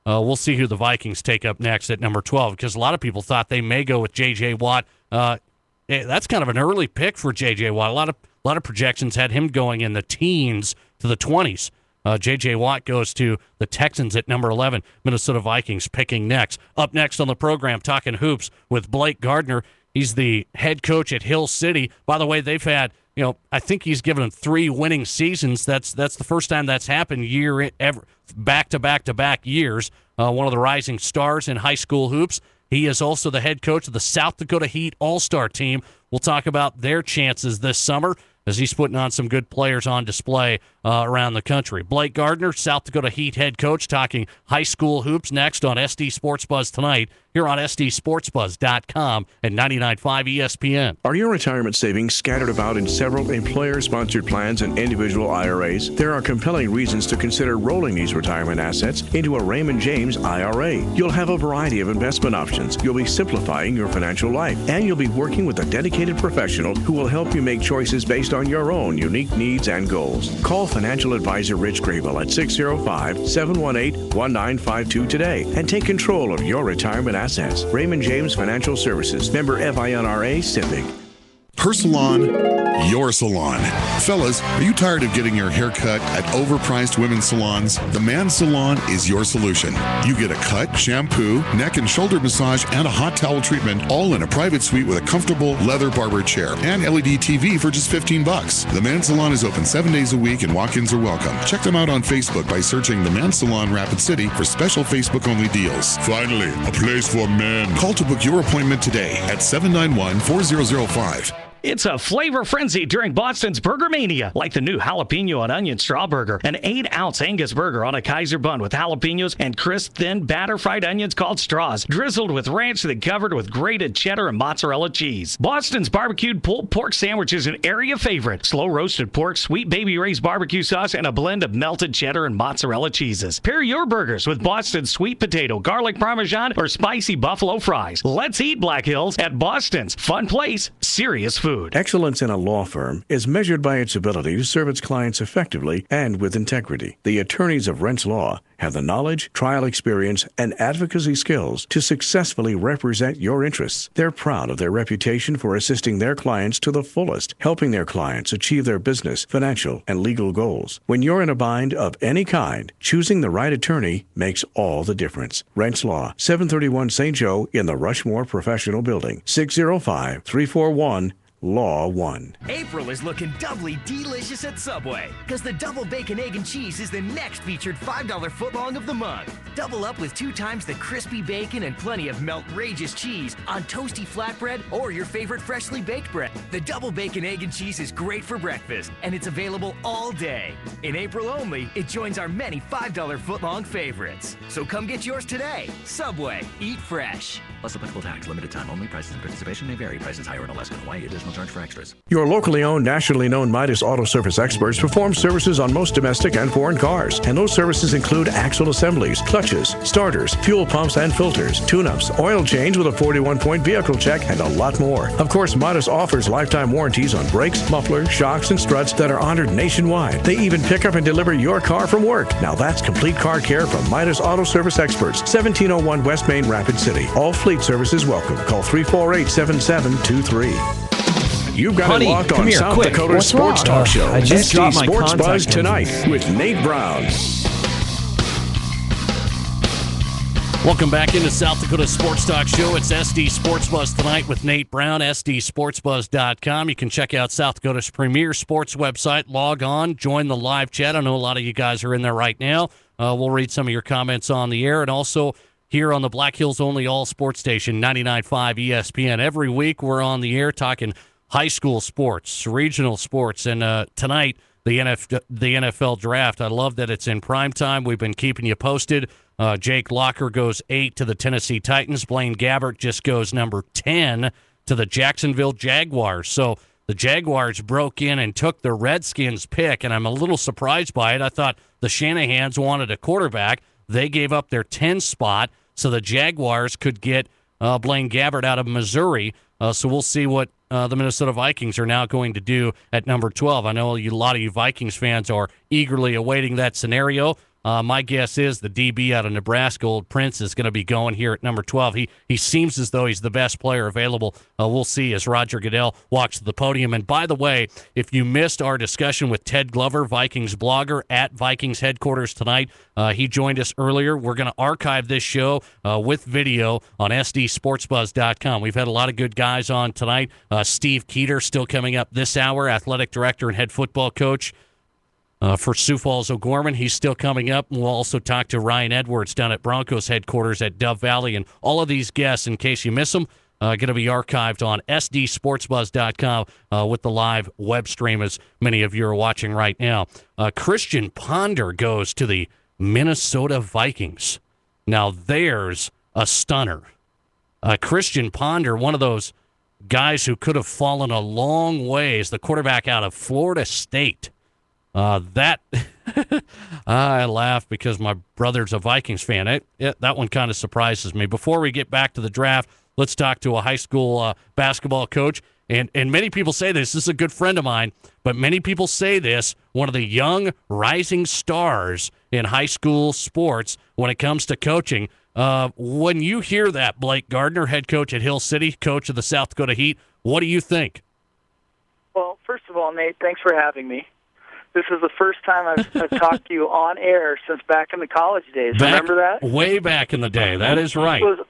We'll see who the Vikings take up next at number 12, because a lot of people thought they may go with J.J. Watt. That's kind of an early pick for J.J. Watt. A lot of projections had him going in the teens to the 20s. J.J. Watt goes to the Texans at number 11. Minnesota Vikings picking next. Up next on the program, talking hoops with Blake Gardner. He's the head coach at Hill City. By the way, they've had, I think he's given them 3 winning seasons. That's the first time that's happened back-to-back years. One of the rising stars in high school hoops. He is also the head coach of the South Dakota Heat All-Star team. We'll talk about their chances this summer as he's putting on some good players on display around the country. Blake Gardner, South Dakota Heat head coach, talking high school hoops next on SD Sports Buzz tonight here on SDSportsBuzz.com and 99.5 ESPN. Are your retirement savings scattered about in several employer-sponsored plans and individual IRAs? There are compelling reasons to consider rolling these retirement assets into a Raymond James IRA. You'll have a variety of investment options. You'll be simplifying your financial life, and you'll be working with a dedicated professional who will help you make choices based on your own unique needs and goals. Call financial advisor Rich Grable at 605-718-1952 today and take control of your retirement assets. Raymond James Financial Services, member FINRA SIPC. Her salon, your salon. Fellas, are you tired of getting your hair cut at overpriced women's salons? The Man's Salon is your solution. You get a cut, shampoo, neck and shoulder massage, and a hot towel treatment, all in a private suite with a comfortable leather barber chair and LED TV for just $15. The Man's Salon is open 7 days a week and walk-ins are welcome. Check them out on Facebook by searching The Man's Salon Rapid City for special Facebook-only deals. Finally, a place for men. Call to book your appointment today at 791-4005. It's a flavor frenzy during Boston's Burger Mania, like the new jalapeno and onion straw burger, an 8-ounce Angus burger on a Kaiser bun with jalapenos and crisp, thin, batter-fried onions called straws, drizzled with ranch then covered with grated cheddar and mozzarella cheese. Boston's barbecued pulled pork sandwich is an area favorite. Slow-roasted pork, sweet baby Ray's barbecue sauce, and a blend of melted cheddar and mozzarella cheeses. Pair your burgers with Boston's sweet potato, garlic parmesan, or spicy buffalo fries. Let's eat, Black Hills, at Boston's. Fun place, serious food. Excellence in a law firm is measured by its ability to serve its clients effectively and with integrity. The attorneys of Rentz Law have the knowledge, trial experience, and advocacy skills to successfully represent your interests. They're proud of their reputation for assisting their clients to the fullest, helping their clients achieve their business, financial, and legal goals. When you're in a bind of any kind, choosing the right attorney makes all the difference. Rentz Law, 731 St. Joe in the Rushmore Professional Building, 605-341 Law 1. April is looking doubly delicious at Subway, because the double bacon, egg, and cheese is the next featured $5 footlong of the month. Double up with 2 times the crispy bacon and plenty of melt-rageous cheese on toasty flatbread or your favorite freshly baked bread. The double bacon, egg, and cheese is great for breakfast, and it's available all day. In April only, it joins our many $5 footlong favorites. So come get yours today. Subway, eat fresh. Plus applicable tax, limited time only. Prices and participation may vary. Prices higher in Alaska and Hawaii. Additional charge for extras. Your locally owned, nationally known Midas Auto Service experts perform services on most domestic and foreign cars. And those services include axle assemblies, clutches, starters, fuel pumps and filters, tune-ups, oil change with a 41-point vehicle check, and a lot more. Of course, Midas offers lifetime warranties on brakes, mufflers, shocks, and struts that are honored nationwide. They even pick up and deliver your car from work. Now that's complete car care from Midas Auto Service experts, 1701 West Main, Rapid City. All fleet services welcome. Call 348-7723. You've got it locked on South Dakota's Sports Talk Show. I just dropped my Sports Buzz contact Tonight with Nate Brown. Welcome back into South Dakota Sports Talk Show. It's SD Sports Buzz Tonight with Nate Brown, SDSportsBuzz.com. You can check out South Dakota's premier sports website. Log on, join the live chat. I know a lot of you guys are in there right now. We'll read some of your comments on the air, and also here on the Black Hills Only All Sports Station, 99.5 ESPN. Every week we're on the air talking high school sports, regional sports, and tonight the NFL draft. I love that it's in prime time. We've been keeping you posted. Jake Locker goes 8 to the Tennessee Titans. Blaine Gabbert just goes number 10 to the Jacksonville Jaguars. So the Jaguars broke in and took the Redskins pick, and I'm a little surprised by it. I thought the Shanahans wanted a quarterback. They gave up their 10 spot so the Jaguars could get Blaine Gabbert out of Missouri. So we'll see what the Minnesota Vikings are now going to do at number 12. I know a lot of you Vikings fans are eagerly awaiting that scenario. My guess is the DB out of Nebraska, Old Prince, is going to be going here at number 12. He seems as though he's the best player available. We'll see as Roger Goodell walks to the podium. And by the way, if you missed our discussion with Ted Glover, Vikings blogger at Vikings headquarters tonight, he joined us earlier. We're going to archive this show with video on SDSportsBuzz.com. We've had a lot of good guys on tonight. Steve Keeter still coming up this hour, athletic director and head football coach for Sioux Falls O'Gorman. He's still coming up. We'll also talk to Ryan Edwards down at Broncos headquarters at Dove Valley. And all of these guests, in case you miss them, going to be archived on SDSportsBuzz.com with the live web stream, as many of you are watching right now. Christian Ponder goes to the Minnesota Vikings. Now, there's a stunner. Christian Ponder, one of those guys who could have fallen a long ways, the quarterback out of Florida State. I laugh because my brother's a Vikings fan. That one kind of surprises me. Before we get back to the draft, let's talk to a high school basketball coach. And many people say this is a good friend of mine, but many people say this, one of the young rising stars in high school sports when it comes to coaching. When you hear that, Blake Gardner, head coach at Hill City, coach of the South Dakota Heat, what do you think? Well, first of all, Nate, thanks for having me. This is the first time I've talked to you on air since back in the college days. Remember that? Way back in the day. That is right. It was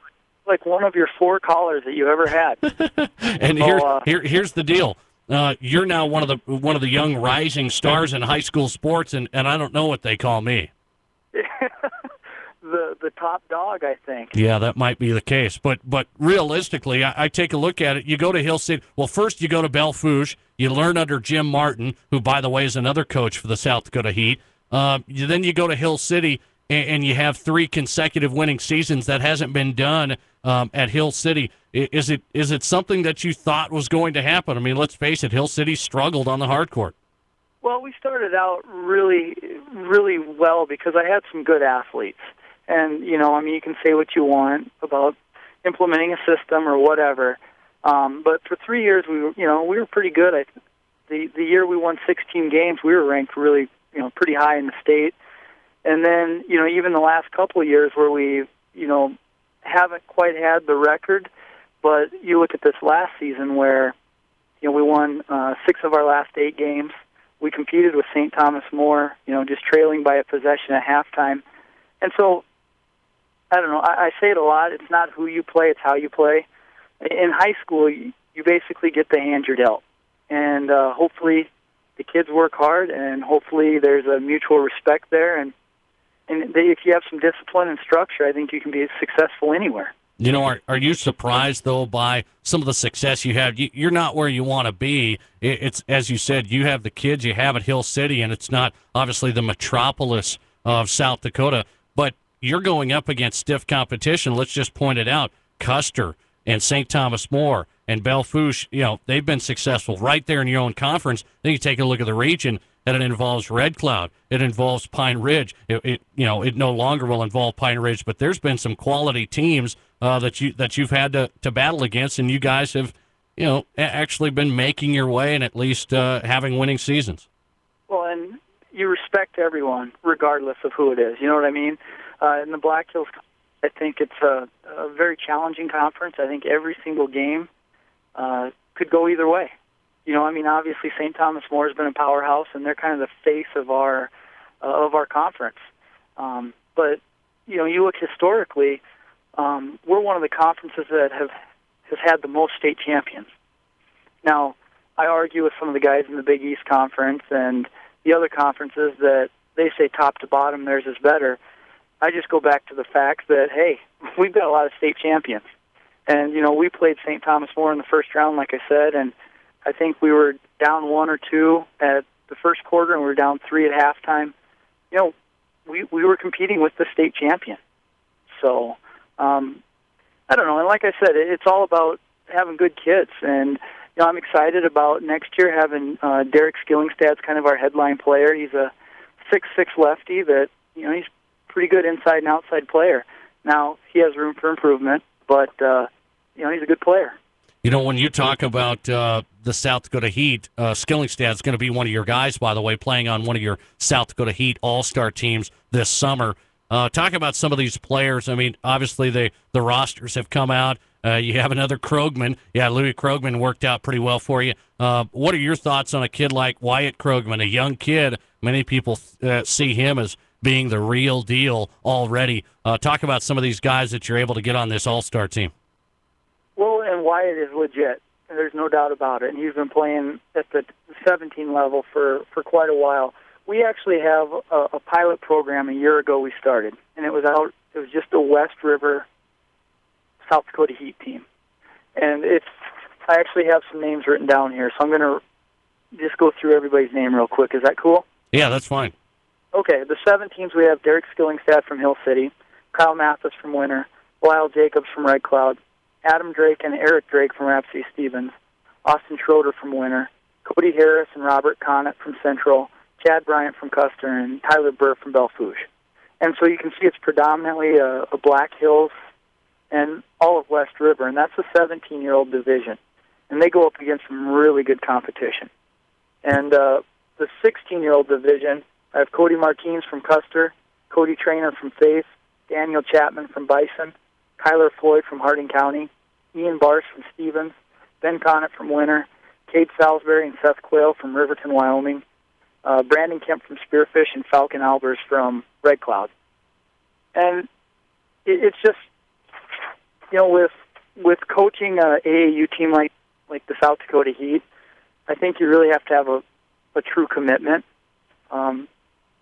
like one of your 4 callers that you ever had. And here's the deal. You're now one of the young rising stars in high school sports, and I don't know what they call me. the top dog, I think. Yeah, that might be the case. But realistically, I take a look at it. You go to Hill City. Well, first you go to Belfouche. You learn under Jim Martin, who, by the way, is another coach for the South Dakota Heat. Then you go to Hill City, and you have 3 consecutive winning seasons. That hasn't been done at Hill City. Is it something that you thought was going to happen? I mean, let's face it, Hill City struggled on the hard court. Well, we started out really, really well because I had some good athletes. And, you know, I mean, you can say what you want about implementing a system or whatever. But for 3 years, we were pretty good. The year we won 16 games, we were ranked really, pretty high in the state. And then, even the last couple of years where we, haven't quite had the record, but you look at this last season where, we won 6 of our last 8 games. We competed with St. Thomas More, just trailing by a possession at halftime. And so, I don't know, I say it a lot, it's not who you play, it's how you play. In high school, you basically get the hand you're dealt. And hopefully the kids work hard, and hopefully there's a mutual respect there. And if you have some discipline and structure, I think you can be successful anywhere. Are you surprised, though, by some of the success you have? You're not where you want to be. It's, as you said, you have the kids you have at Hill City, and it's not obviously the metropolis of South Dakota, but you're going up against stiff competition. Let's just point it out. Custer and St. Thomas More and Belfouche, they've been successful right there in your own conference. Then you take a look at the region, and it involves Red Cloud. It involves Pine Ridge. It no longer will involve Pine Ridge, but there's been some quality teams that you've had to battle against, and you guys have, actually been making your way and at least having winning seasons. Well, and you respect everyone regardless of who it is. You know what I mean? In the Black Hills, I think it's a very challenging conference. I think every single game could go either way. Obviously St. Thomas More has been a powerhouse, and they're kind of the face of our conference. But you look historically, we're one of the conferences that has had the most state champions. Now, I argue with some of the guys in the Big East Conference and the other conferences that they say top to bottom theirs is better. I just go back to the fact that, hey, we've got a lot of state champions. And, we played St. Thomas More in the first round, like I said, and I think we were down 1 or 2 at the first quarter, and we were down 3 at halftime. We were competing with the state champion. So, I don't know. And like I said, it's all about having good kids. And, I'm excited about next year having Derek Skillingstad's kind of our headline player. He's a 6'6" lefty that, he's pretty good inside and outside player. Now, he has room for improvement, but, he's a good player. When you talk about the South Dakota Heat, Skillingstad's going to be one of your guys, by the way, playing on one of your South Dakota Heat all-star teams this summer. Talk about some of these players. I mean, obviously the rosters have come out. You have another Krogman. Yeah, Louis Krogman worked out pretty well for you. What are your thoughts on a kid like Wyatt Krogman, a young kid? Many people see him as being the real deal already. Talk about some of these guys that you're able to get on this all-star team. Well, and Wyatt is legit. There's no doubt about it. And he's been playing at the 17 level for quite a while. We actually have a pilot program a year ago we started, and it was just a West River South Dakota Heat team. And I actually have some names written down here, so I'm going to just go through everybody's name real quick. Is that cool? Yeah, that's fine. Okay, the 17s, we have Derek Skillingstad from Hill City, Kyle Mathis from Winter, Lyle Jacobs from Red Cloud, Adam Drake and Eric Drake from Rapsy Stevens, Austin Schroeder from Winter, Cody Harris and Robert Connett from Central, Chad Bryant from Custer, and Tyler Burr from Belfouche. And so you can see it's predominantly a Black Hills and all of West River, and that's a 17-year-old division. And they go up against some really good competition. And the 16-year-old division, I have Cody Martins from Custer, Cody Traynor from Faith, Daniel Chapman from Bison, Kyler Floyd from Harding County, Ian Barsh from Stevens, Ben Connett from Winter, Kate Salisbury and Seth Quayle from Riverton, Wyoming, Brandon Kemp from Spearfish, and Falcon Albers from Red Cloud. And it's just, with coaching a AAU team like the South Dakota Heat, I think you really have to have a true commitment.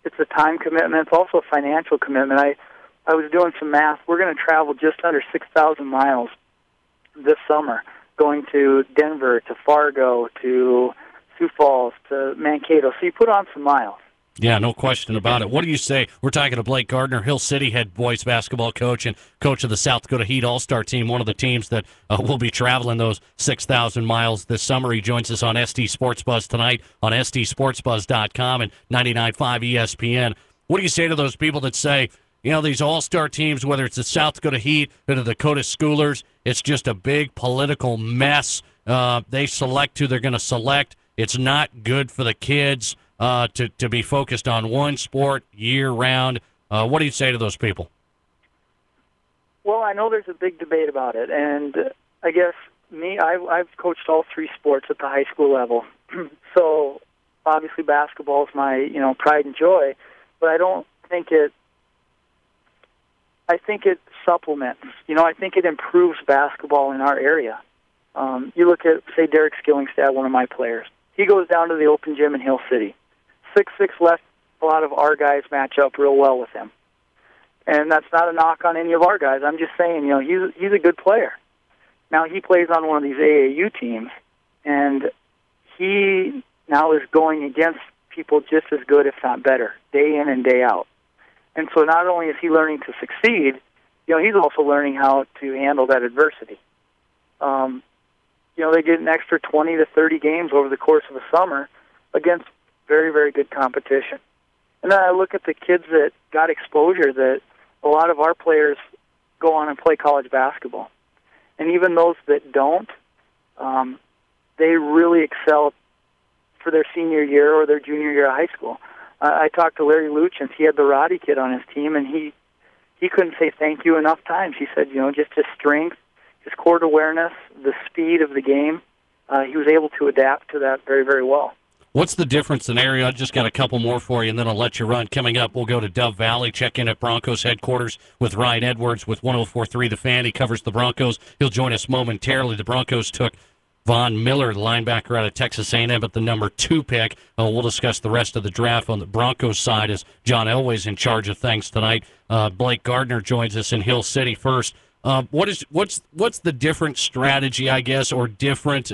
It's a time commitment. It's also a financial commitment. I was doing some math. We're going to travel just under 6,000 miles this summer, going to Denver, to Fargo, to Sioux Falls, to Mankato. So you put on some miles. Yeah, no question about it. What do you say? We're talking to Blake Gardner, Hill City head boys basketball coach and coach of the South Dakota Heat All-Star team, one of the teams that will be traveling those 6,000 miles this summer. He joins us on SD Sports Buzz tonight on SDSportsBuzz.com and 99.5 ESPN. What do you say to those people that say, these all-star teams, whether it's the South Dakota Heat or the Dakota Schoolers, it's just a big political mess. They select who they're going to select. It's not good for the kids to be focused on one sport year-round. What do you say to those people? Well, I know there's a big debate about it, and I guess I've coached all three sports at the high school level. So obviously basketball is my pride and joy, but I don't think it. I think it supplements. I think it improves basketball in our area. You look at, say, Derek Skillingstad, one of my players. He goes down to the open gym in Hill City. 6'6" left. A lot of our guys match up real well with him. And that's not a knock on any of our guys. I'm just saying, he's a good player. Now, he plays on one of these AAU teams, and he now is going against people just as good, if not better, day in and day out. And so not only is he learning to succeed, he's also learning how to handle that adversity. They get an extra 20 to 30 games over the course of a summer against very, very good competition. And then I look at the kids that got exposure that a lot of our players go on and play college basketball. And even those that don't, they really excel for their senior year or their junior year of high school. I talked to Larry Luchins. He had the Roddy kid on his team, and he couldn't say thank you enough times. He said, just his strength, his court awareness, the speed of the game, he was able to adapt to that very, very well. What's the difference in area? I just got a couple more for you, and then I'll let you run. Coming up, we'll go to Dove Valley, check in at Broncos headquarters with Ryan Edwards with 104.3 The Fan. He covers the Broncos. He'll join us momentarily. The Broncos took Von Miller, the linebacker out of Texas A&M, at the number 2 pick. We'll discuss the rest of the draft on the Broncos side as John Elway's in charge of things tonight. Blake Gardner joins us in Hill City first. What's the different strategy, I guess, or different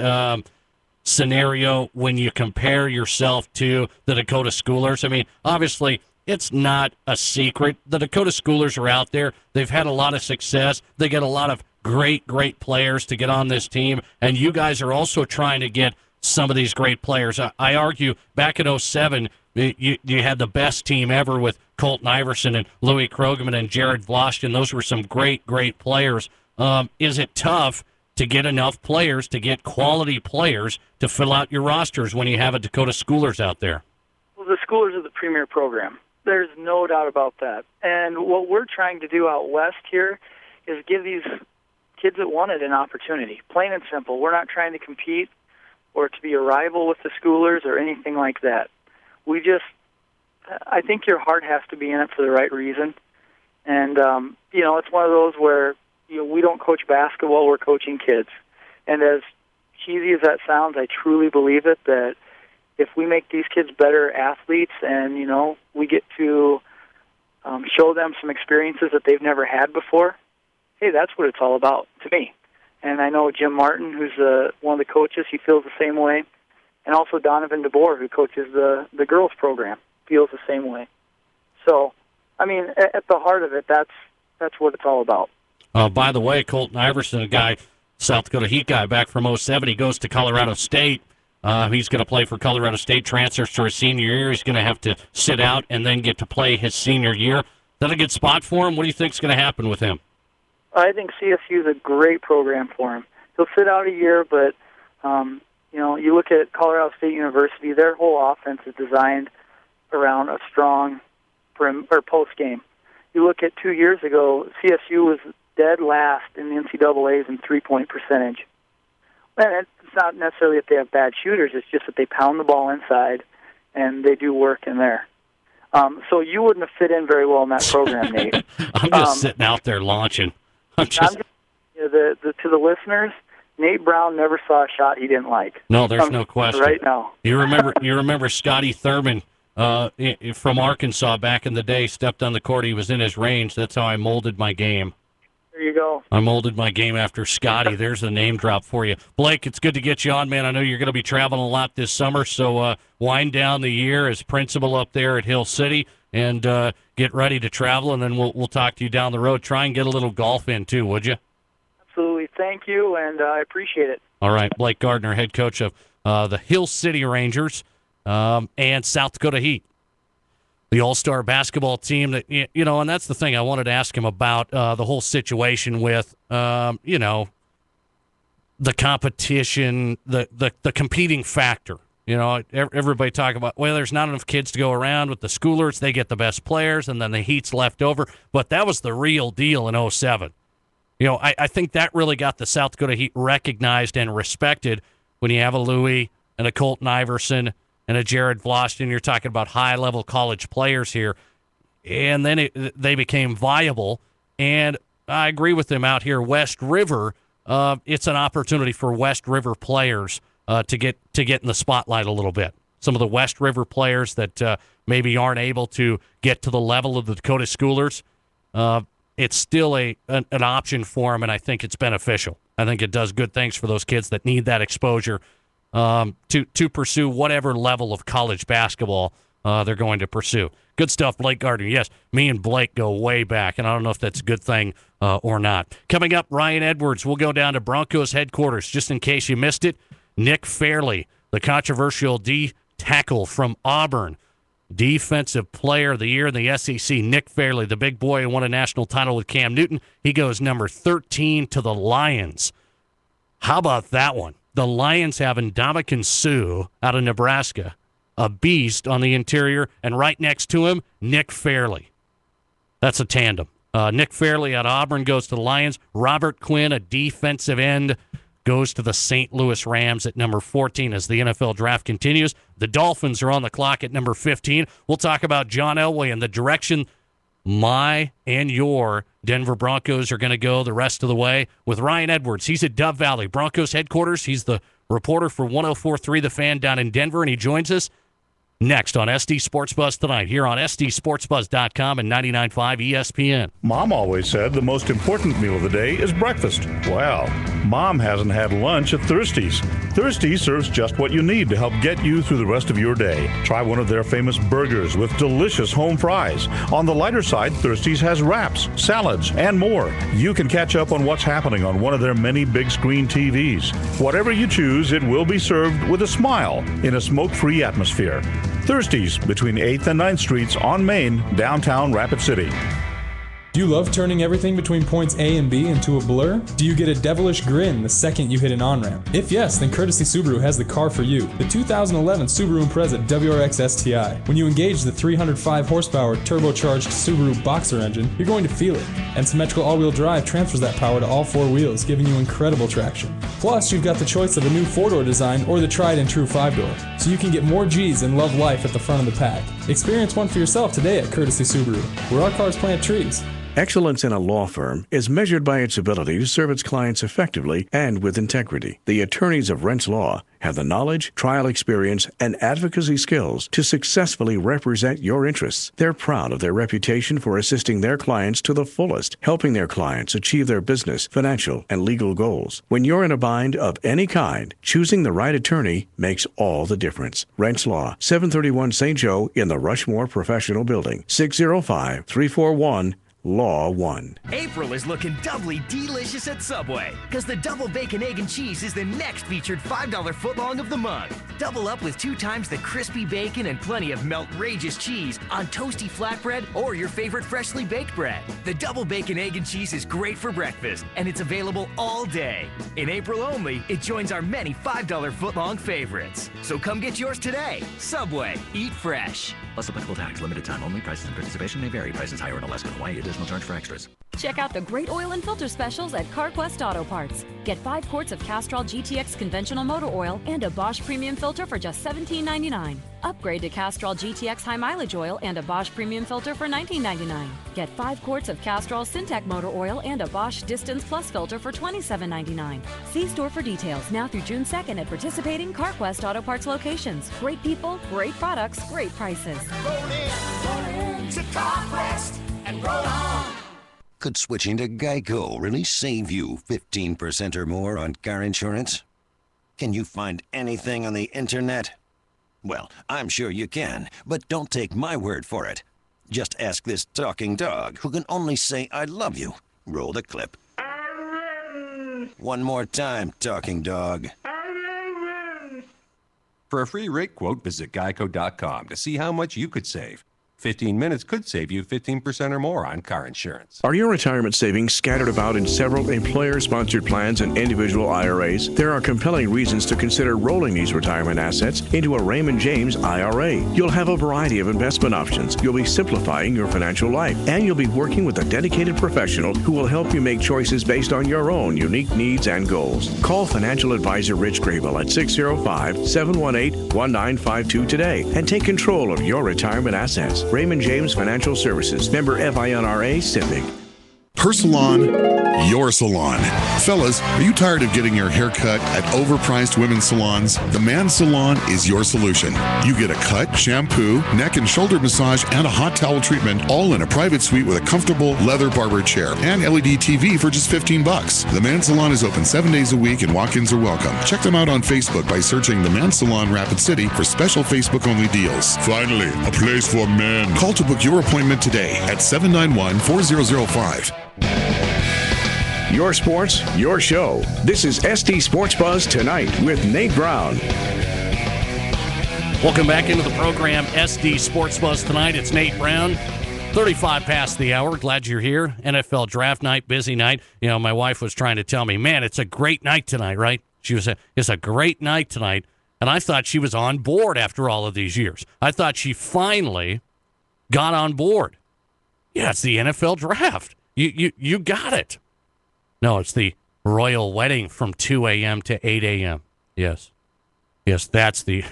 scenario when you compare yourself to the Dakota Schoolers? I mean, obviously, it's not a secret. The Dakota Schoolers are out there. They've had a lot of success. They get a lot of great players to get on this team, and you guys are also trying to get some of these great players. I argue back in 2007, you had the best team ever with Colton Iverson and Louis Krogman and Jared Vloshton. Those were some great players. Is it tough to get enough players, to get quality players to fill out your rosters when you have a Dakota Schoolers out there? Well, the Schoolers are the premier program. There's no doubt about that. And what we're trying to do out west here is give these kids that want it an opportunity. Plain and simple. We're not trying to compete or to be a rival with the Schoolers or anything like that. I think your heart has to be in it for the right reason. And, it's one of those where, we don't coach basketball, we're coaching kids. And as cheesy as that sounds, I truly believe it, that if we make these kids better athletes and, we get to show them some experiences that they've never had before, hey, that's what it's all about to me. And I know Jim Martin, who's one of the coaches, he feels the same way. And also Donovan DeBoer, who coaches the girls program, feels the same way. So, at the heart of it, that's what it's all about. By the way, Colton Iverson, a guy, South Dakota Heat guy back from 2007, he goes to Colorado State. He's going to play for Colorado State, transfers for his senior year. He's going to have to sit out and then get to play his senior year. Is that a good spot for him? What do you think is going to happen with him? I think CSU is a great program for him. He'll sit out a year, but, you look at Colorado State University, their whole offense is designed around a strong post game. You look at 2 years ago, CSU was dead last in the NCAAs in three-point percentage. And it's not necessarily that they have bad shooters, it's just that they pound the ball inside and they do work in there. So you wouldn't have fit in very well in that program, Nate. I'm just sitting out there launching. To the listeners, Nate Brown never saw a shot he didn't like. No, there's no question. Right now. You remember Scotty Thurman from Arkansas back in the day, stepped on the court. He was in his range. That's how I molded my game. There you go. I molded my game after Scotty. There's a name drop for you. Blake, it's good to get you on, man. I know you're going to be traveling a lot this summer, so wind down the year as principal up there at Hill City and get ready to travel, and then we'll talk to you down the road. Try and get a little golf in, too, would you? Absolutely. Thank you, and I appreciate it. All right. Blake Gardner, head coach of the Hill City Rangers and South Dakota Heat. The all-star basketball team that, and that's the thing I wanted to ask him about, the whole situation with, the competition, the competing factor. Everybody talk about, well, there's not enough kids to go around with the schoolers. They get the best players, and then the Heat's left over. But that was the real deal in 2007. I think that really got the South Dakota Heat recognized and respected when you have a Louis and a Colton Iverson and a Jared Vlosten. You're talking about high-level college players here. And then they became viable. And I agree with them out here. West River, it's an opportunity for West River players to get in the spotlight a little bit. Some of the West River players that maybe aren't able to get to the level of the Dakota Schoolers, it's still an option for them, and I think it's beneficial. I think it does good things for those kids that need that exposure to pursue whatever level of college basketball they're going to pursue. Good stuff, Blake Gardner. Yes, me and Blake go way back, and I don't know if that's a good thing or not. Coming up, Ryan Edwards. We'll go down to Broncos headquarters, just in case you missed it. Nick Fairley, the controversial D tackle from Auburn, Defensive Player of the Year in the SEC. Nick Fairley, the big boy who won a national title with Cam Newton. He goes number 13 to the Lions. How about that one? The Lions have Ndamukong Suh out of Nebraska, a beast on the interior, and right next to him, Nick Fairley. That's a tandem. Nick Fairley out of Auburn goes to the Lions. Robert Quinn, a defensive end, goes to the St. Louis Rams at number 14 as the NFL draft continues. The Dolphins are on the clock at number 15. We'll talk about John Elway and the direction my and your Denver Broncos are going to go the rest of the way with Ryan Edwards. He's at Dove Valley Broncos headquarters. He's the reporter for 104.3 The Fan down in Denver, and he joins us next on SD Sports Buzz Tonight here on SDSportsBuzz.com and 99.5 ESPN. Mom always said the most important meal of the day is breakfast. Well, Mom hasn't had lunch at Thirsties. Thirsties serves just what you need to help get you through the rest of your day. Try one of their famous burgers with delicious home fries. On the lighter side, Thirsties has wraps, salads, and more. You can catch up on what's happening on one of their many big screen TVs. Whatever you choose, it will be served with a smile in a smoke-free atmosphere. Thirsties between 8th and 9th Streets on Main, downtown Rapid City. Do you love turning everything between points A and B into a blur? Do you get a devilish grin the second you hit an on-ramp? If yes, then Courtesy Subaru has the car for you. The 2011 Subaru Impreza WRX STI. When you engage the 305 horsepower turbocharged Subaru Boxer engine, you're going to feel it. And symmetrical all-wheel drive transfers that power to all four wheels, giving you incredible traction. Plus, you've got the choice of a new 4-door design or the tried and true 5-door. So you can get more G's and love life at the front of the pack. Experience one for yourself today at Courtesy Subaru, where our cars plant trees. Excellence in a law firm is measured by its ability to serve its clients effectively and with integrity. The attorneys of Rentz Law have the knowledge, trial experience, and advocacy skills to successfully represent your interests. They're proud of their reputation for assisting their clients to the fullest, helping their clients achieve their business, financial, and legal goals. When you're in a bind of any kind, choosing the right attorney makes all the difference. Rentz Law, 731 St. Joe in the Rushmore Professional Building, 605-341 Law 1. April is looking doubly delicious at Subway because the double bacon, egg, and cheese is the next featured $5 footlong of the month. Double up with 2 times the crispy bacon and plenty of melt-rageous cheese on toasty flatbread or your favorite freshly baked bread. The double bacon, egg, and cheese is great for breakfast, and it's available all day. In April only, it joins our many $5 footlong favorites. So come get yours today. Subway. Eat fresh. Plus applicable tax. Limited time only. Prices and participation may vary. Prices higher in Alaska and Hawaii. Additional charge for extras. Check out the great oil and filter specials at CarQuest Auto Parts. Get 5 quarts of Castrol GTX conventional motor oil and a Bosch premium filter for just $17.99. Upgrade to Castrol GTX high mileage oil and a Bosch premium filter for $19.99. Get 5 quarts of Castrol Syntec motor oil and a Bosch Distance Plus filter for $27.99. See store for details now through June 2nd at participating CarQuest Auto Parts locations. Great people, great products, great prices. Roll in to CarQuest and roll on. Could switching to Geico really save you 15% or more on car insurance? Can you find anything on the internet? Well, I'm sure you can, but don't take my word for it. Just ask this talking dog, who can only say I love you. Roll the clip. One more time, talking dog. For a free rate quote, visit geico.com to see how much you could save. 15 minutes could save you 15% or more on car insurance. Are your retirement savings scattered about in several employer-sponsored plans and individual IRAs? There are compelling reasons to consider rolling these retirement assets into a Raymond James IRA. You'll have a variety of investment options. You'll be simplifying your financial life, and you'll be working with a dedicated professional who will help you make choices based on your own unique needs and goals. Call financial advisor Rich Grable at 605-718-1952 today and take control of your retirement assets. Raymond James Financial Services, member FINRA SIPC. Her salon, your salon. Fellas, are you tired of getting your hair cut at overpriced women's salons? The Man's Salon is your solution. You get a cut, shampoo, neck and shoulder massage, and a hot towel treatment, all in a private suite with a comfortable leather barber chair and LED TV for just $15. The Man's Salon is open 7 days a week and walk-ins are welcome. Check them out on Facebook by searching The Man's Salon Rapid City for special Facebook-only deals. Finally, a place for men. Call to book your appointment today at 791-4005. Your sports, your show. This is SD Sports Buzz Tonight with Nate Brown. Welcome back into the program, SD Sports Buzz Tonight. It's Nate Brown. 35 past the hour. Glad you're here. NFL draft night, busy night. You know, my wife was trying to tell me, man, it's a great night tonight, right? She was it's a great night tonight. And I thought she was on board after all of these years. I thought she finally got on board. Yeah, it's the NFL draft. You got it. No, it's the royal wedding from 2 a.m. to 8 a.m. Yes, that's the...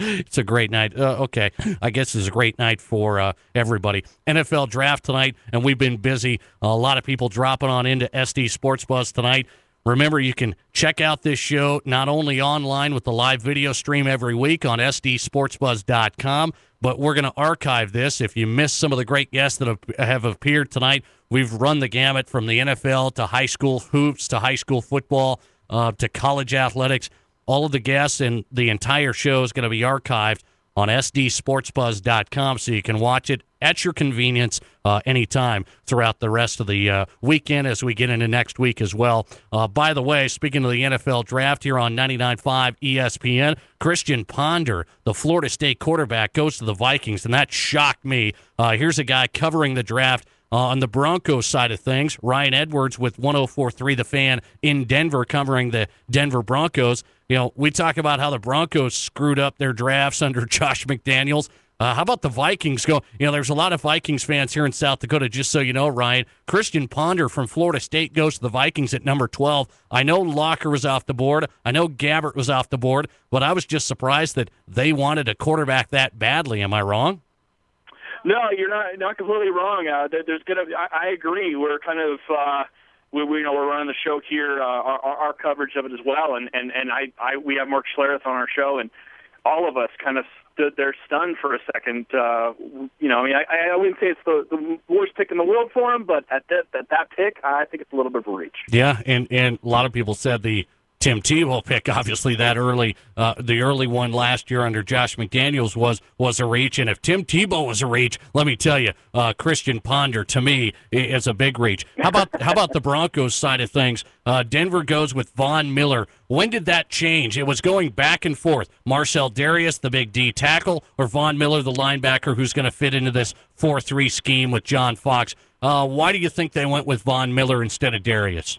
It's a great night. Okay, I guess it's a great night for everybody. NFL draft tonight, and we've been busy. A lot of people dropping on into SD Sports Buzz tonight. Remember, you can check out this show not only online with the live video stream every week on SDSportsbuzz.com, but we're going to archive this. If you missed some of the great guests that have appeared tonight, we've run the gamut from the NFL to high school hoops to high school football to college athletics. All of the guests and the entire show is going to be archived on SDSportsbuzz.com, so you can watch it at your convenience anytime throughout the rest of the weekend as we get into next week as well. By the way, speaking of the NFL draft here on 99.5 ESPN, Christian Ponder, the Florida State quarterback, goes to the Vikings, and that shocked me. Here's a guy covering the draft on the Broncos side of things. Ryan Edwards with 104.3 The Fan in Denver, covering the Denver Broncos. You know, we talk about how the Broncos screwed up their drafts under Josh McDaniels. How about the Vikings go? You know, there's a lot of Vikings fans here in South Dakota, just so you know, Ryan. Christian Ponder from Florida State goes to the Vikings at number 12. I know Locker was off the board. I know Gabbert was off the board, but I was just surprised that they wanted a quarterback that badly. Am I wrong? No, you're not completely wrong. There's I agree. We're kind of we're running the show here, our coverage of it as well, and we have Mark Schlereth on our show, and all of us kind of stood there stunned for a second. I wouldn't say it's the worst pick in the world for him, but at that pick, I think it's a little bit of a reach. Yeah, and a lot of people said the Tim Tebow pick, obviously that early, the early one last year under Josh McDaniels was a reach. And if Tim Tebow was a reach, let me tell you, Christian Ponder to me is a big reach. How about the Broncos side of things? Denver goes with Von Miller. When did that change? It was going back and forth. Marcel Darius, the big D tackle, or Von Miller, the linebacker, who's going to fit into this 4-3 scheme with John Fox. Why do you think they went with Von Miller instead of Darius?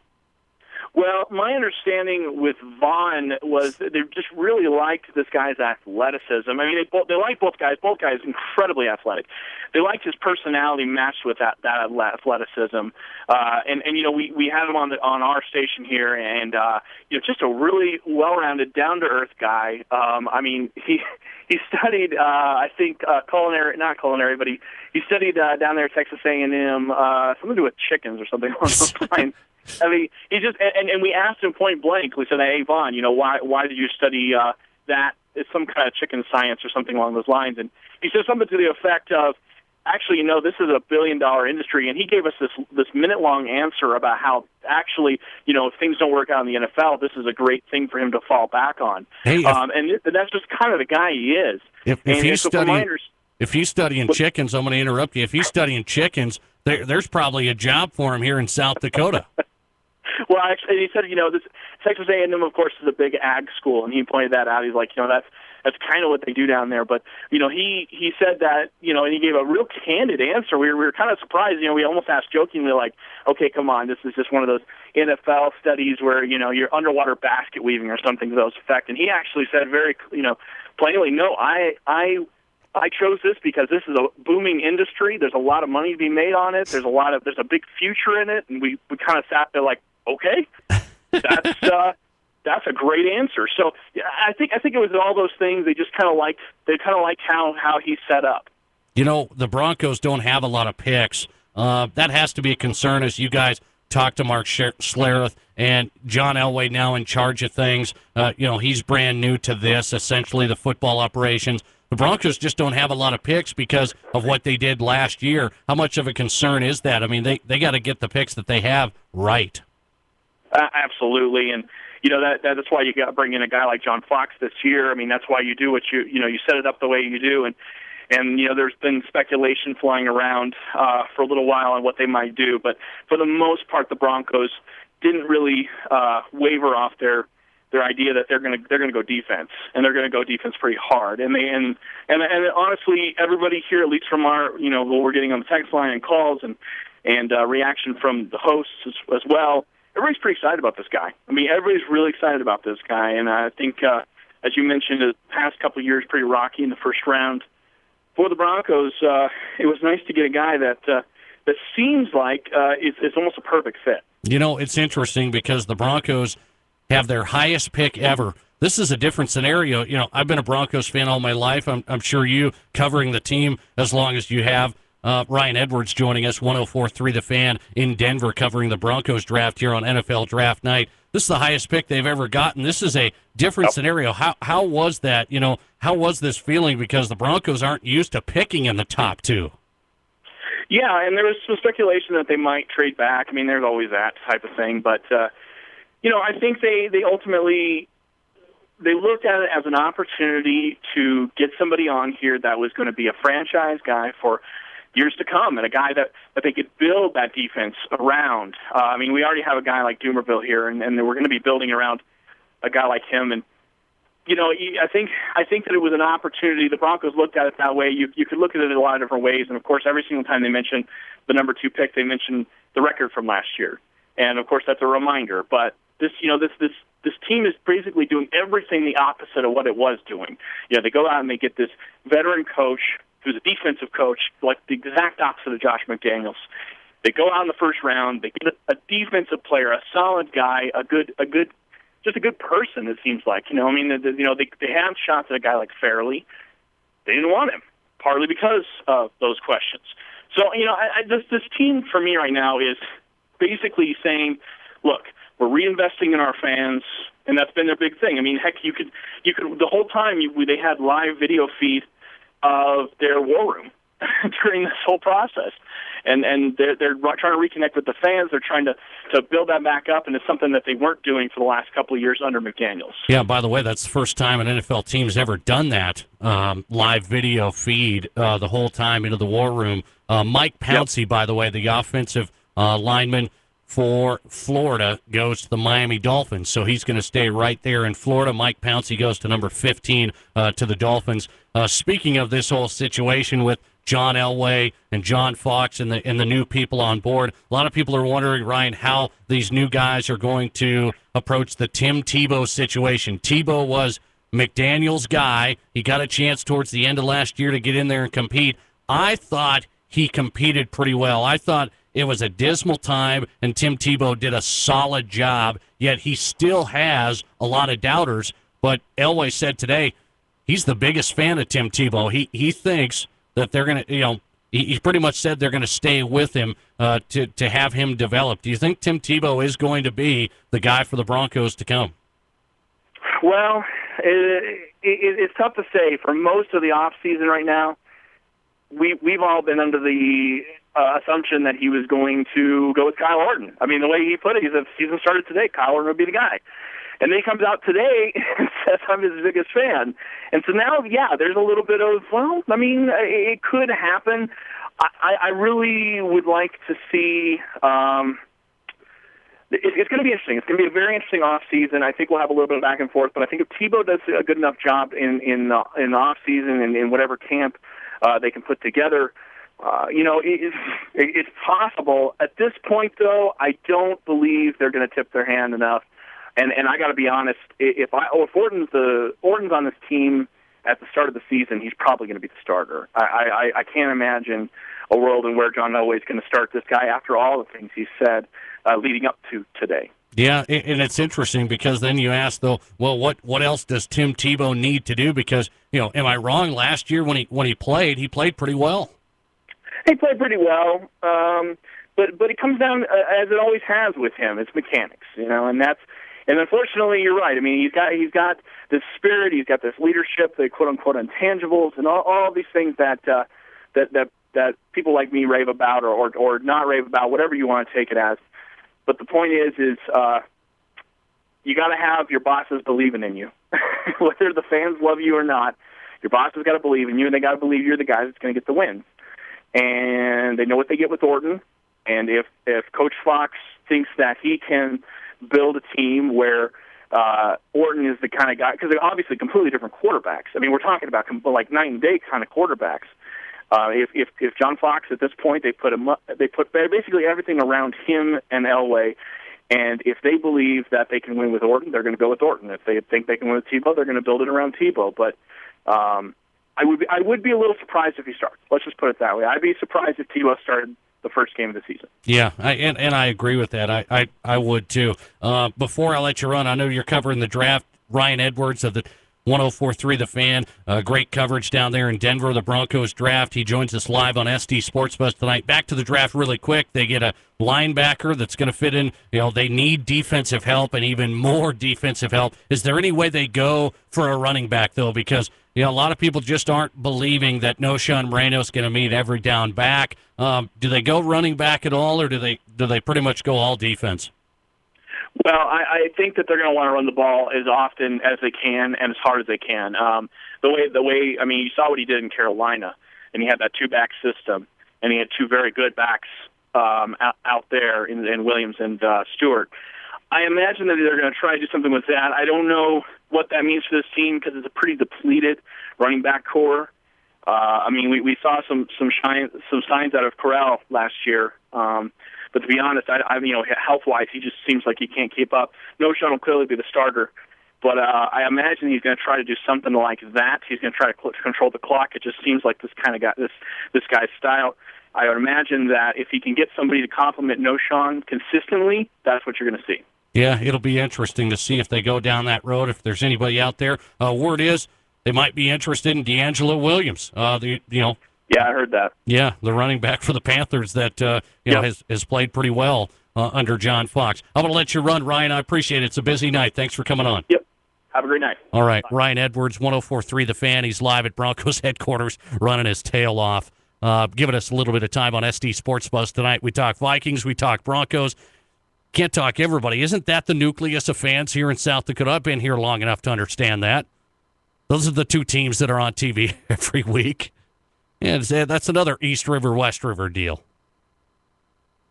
Well, my understanding with Vaughn was that they just really liked this guy's athleticism. I mean, they like both guys. Both guys incredibly athletic. They liked his personality matched with that athleticism. And you know, we had him on our station here, and you know, just a really well-rounded, down-to-earth guy. I mean, he studied, I think, not culinary, but he studied down there at Texas A&M, something to do with chickens or something along those lines. I mean, he just and we asked him point blank. We said, "Hey, Vaughn, you know, why did you study that? It's some kind of chicken science or something along those lines." And he said something to the effect of, "Actually, you know, this is a billion-dollar industry." And he gave us this minute-long answer about how actually, you know, if things don't work out in the NFL, this is a great thing for him to fall back on. Hey, and that's just kind of the guy he is. If he's studying chickens, I'm going to interrupt you. If he's studying chickens, there's probably a job for him here in South Dakota. Well, actually, he said, you know, this Texas A&M, of course, is a big ag school, and he pointed that out. He's like, you know, that's kind of what they do down there. But, you know, he said that, you know, and he gave a real candid answer. We were kind of surprised. You know, we almost asked jokingly, like, okay, come on, this is just one of those NFL studies where, you know, you're underwater basket weaving or something to those effect. And he actually said very, you know, plainly, no, I chose this because this is a booming industry. There's a lot of money to be made on it. There's a big future in it. And we kind of sat there like, okay, that's a great answer. So yeah, I think it was all those things. They just kind of liked how he's set up. You know, the Broncos don't have a lot of picks. That has to be a concern as you guys talk to Mark Schlereth and John Elway now in charge of things. You know, he's brand new to this, essentially the football operations. The Broncos just don't have a lot of picks because of what they did last year. How much of a concern is that? I mean, they got to get the picks that they have right. Absolutely, and you know that's why you got to bring in a guy like John Fox this year. I mean, that's why you do what you set it up the way you do, and you know there's been speculation flying around for a little while on what they might do, but for the most part, the Broncos didn't really waver off their idea that they're going to go defense, and they're going to go defense pretty hard. And honestly, everybody here, at least from our what we're getting on the text line and calls and reaction from the hosts as well. Everybody's pretty excited about this guy. I mean, everybody's really excited about this guy, and I think, as you mentioned, the past couple of years pretty rocky in the first round for the Broncos. It was nice to get a guy that seems like it's almost a perfect fit. You know, it's interesting because the Broncos have their highest pick ever. This is a different scenario. You know, I've been a Broncos fan all my life. I'm sure you, covering the team as long as you have. Ryan Edwards joining us, 104.3 The Fan in Denver, covering the Broncos draft here on NFL Draft Night. This is the highest pick they've ever gotten. This is a different scenario. How was that? You know, how was this feeling? Because the Broncos aren't used to picking in the top two. Yeah, and there was some speculation that they might trade back. I mean, there's always that type of thing. But, you know, I think they ultimately they looked at it as an opportunity to get somebody on here that was going to be a franchise guy for years to come, and a guy that they could build that defense around. I mean, we already have a guy like Doomerville here, and we're going to be building around a guy like him. And you know, I think that it was an opportunity. The Broncos looked at it that way. You could look at it in a lot of different ways, and of course, every single time they mention the number 2 pick, they mention the record from last year, and of course, that's a reminder. But this team is basically doing everything the opposite of what it was doing. You know, they go out and they get this veteran coach who's a defensive coach, like the exact opposite of Josh McDaniels. They go out in the first round, they get a defensive player, a solid guy, just a good person, it seems like. You know, I mean, they have shots at a guy like Fairley. They didn't want him, partly because of those questions. So, you know, this team for me right now is basically saying, look, we're reinvesting in our fans, and that's been their big thing. I mean, heck, you could the whole time they had live video feed of their war room during this whole process, and they're trying to reconnect with the fans. They're trying to build that back up, and it's something that they weren't doing for the last couple of years under McDaniels. Yeah, by the way, that's the first time an NFL team's ever done that, live video feed the whole time into the war room. Mike Pouncey, by the way, the offensive lineman for Florida, goes to the Miami Dolphins, so he's going to stay right there in Florida. Mike Pouncey goes to number 15 to the Dolphins. Speaking of this whole situation with John Elway and John Fox and the new people on board. A lot of people are wondering, Ryan, how these new guys are going to approach the Tim Tebow situation. Tebow was McDaniel's guy. He got a chance towards the end of last year to get in there and compete. I thought he competed pretty well. I thought it was a dismal time, and Tim Tebow did a solid job, yet he still has a lot of doubters. But Elway said today he's the biggest fan of Tim Tebow. He thinks that they're going to, he pretty much said they're going to stay with him to have him develop. Do you think Tim Tebow is going to be the guy for the Broncos to come? Well, it's tough to say. For most of the off season right now, we've all been under the assumption that he was going to go with Kyle Orton. I mean, the way he put it, he said, if the season started today, Kyle Orton would be the guy. And then he comes out today and says, I'm his biggest fan. And so now, yeah, there's a little bit of, well, I mean, it could happen. I really would like to see it's going to be interesting. It's going to be a very interesting off season. I think we'll have a little bit of back and forth, but I think if Tebow does a good enough job in the off season and in whatever camp they can put together, it's possible. At this point, though, I don't believe they're going to tip their hand enough. And I got to be honest, if Orton's on this team at the start of the season, he's probably going to be the starter. I can't imagine a world in where John Elway is going to start this guy after all the things he said leading up to today. Yeah, and it's interesting because then you ask, though, well, what else does Tim Tebow need to do? Because, am I wrong? Last year when he played pretty well. He played pretty well, but it comes down, as it always has with him, it's mechanics, and unfortunately, you're right. I mean, he's got this spirit, he's got this leadership, the quote unquote intangibles, and all these things that people like me rave about or not rave about, whatever you want to take it as. But the point is you got to have your bosses believing in you, whether the fans love you or not. Your bosses got to believe in you, and they got to believe you're the guy that's going to get the wins. And they know what they get with Orton. And if Coach Fox thinks that he can build a team where Orton is the kind of guy, because they're obviously completely different quarterbacks. I mean, we're talking about like night and day kind of quarterbacks. If John Fox at this point they put basically everything around him and Elway, and if they believe that they can win with Orton, they're going to go with Orton. If they think they can win with Tebow, they're going to build it around Tebow. But I would be a little surprised if he starts. Let's just put it that way. I'd be surprised if Tebow started the first game of the season. Yeah, and I agree with that. I would too. Before I let you run, I know you're covering the draft. Ryan Edwards of the 104.3 The Fan. Great coverage down there in Denver, the Broncos draft. He joins us live on SD Sportsbuzz tonight. Back to the draft really quick. They get a linebacker that's going to fit in. They need defensive help and even more defensive help. Is there any way they go for a running back, though? Because a lot of people just aren't believing that Noshawn Moreno is going to meet every down back. Do they go running back at all, or do they pretty much go all defense? Well, I think that they're going to want to run the ball as often as they can and as hard as they can. The way, I mean, you saw what he did in Carolina, and he had that two-back system, and he had two very good backs out there in Williams and Stewart. I imagine that they're going to try to do something with that. I don't know what that means for this team because it's a pretty depleted running back core. I mean, we saw some signs out of Corral last year. But to be honest, health-wise, he just seems like he can't keep up. Noshawn will clearly be the starter, but I imagine he's going to try to do something like that. He's going to try to control the clock. It just seems like this kind of guy, this guy's style. I would imagine that if he can get somebody to complement Noshawn consistently, that's what you're going to see. Yeah, it'll be interesting to see if they go down that road. If there's anybody out there, word is they might be interested in D'Angelo Williams. Yeah, I heard that. Yeah, the running back for the Panthers that has played pretty well under John Fox. I'm going to let you run, Ryan. I appreciate it. It's a busy night. Thanks for coming on. Yep. Have a great night. All right, bye. Ryan Edwards, 104.3 The Fan. He's live at Broncos headquarters, running his tail off, giving us a little bit of time on SD Sports Buzz tonight. We talk Vikings, we talk Broncos. Can't talk everybody. Isn't that the nucleus of fans here in South Dakota? I've been here long enough to understand that. Those are the two teams that are on TV every week. Yeah, that's another East River, West River deal.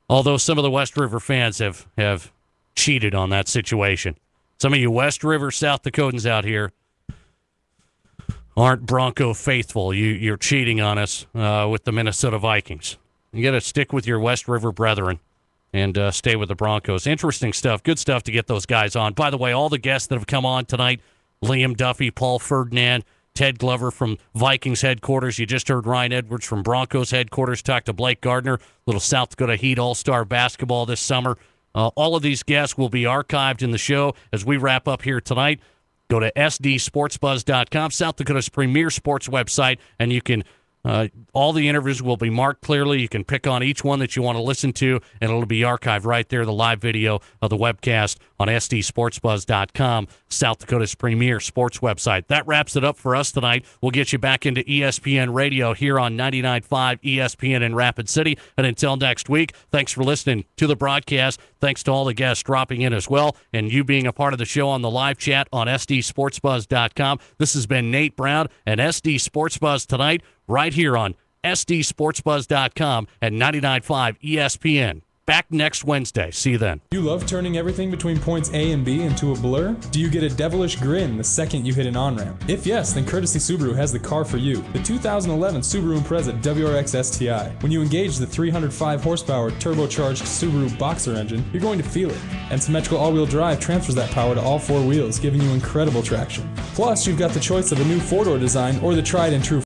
Although some of the West River fans have cheated on that situation. Some of you West River, South Dakotans out here, aren't Bronco faithful, you're cheating on us with the Minnesota Vikings. You got to stick with your West River brethren and stay with the Broncos. Interesting stuff. Good stuff to get those guys on. By the way, all the guests that have come on tonight, Liam Duffy, Paul Ferdinand, Ted Glover from Vikings headquarters. You just heard Ryan Edwards from Broncos headquarters talk to Blake Gardner, little South Dakota Heat All-Star basketball this summer. All of these guests will be archived in the show as we wrap up here tonight. Go to sdsportsbuzz.com, South Dakota's premier sports website, and you can all the interviews will be marked clearly. You can pick on each one that you want to listen to, and it'll be archived right there, the live video of the webcast on sdsportsbuzz.com, South Dakota's premier sports website. That wraps it up for us tonight. We'll get you back into ESPN Radio here on 99.5 ESPN in Rapid City. And until next week, thanks for listening to the broadcast. Thanks to all the guests dropping in as well, and you being a part of the show on the live chat on sdsportsbuzz.com. This has been Nate Brown and SD Sports Buzz Tonight, right here on sdsportsbuzz.com and 99.5 ESPN. Back next Wednesday. See you then. You love turning everything between points A and B into a blur? Do you get a devilish grin the second you hit an on-ramp? If yes, then Courtesy Subaru has the car for you. The 2011 Subaru Impreza WRX STI. When you engage the 305 horsepower turbocharged Subaru Boxer engine, you're going to feel it. And symmetrical all-wheel drive transfers that power to all four wheels, giving you incredible traction. Plus, you've got the choice of a new four-door design or the tried and true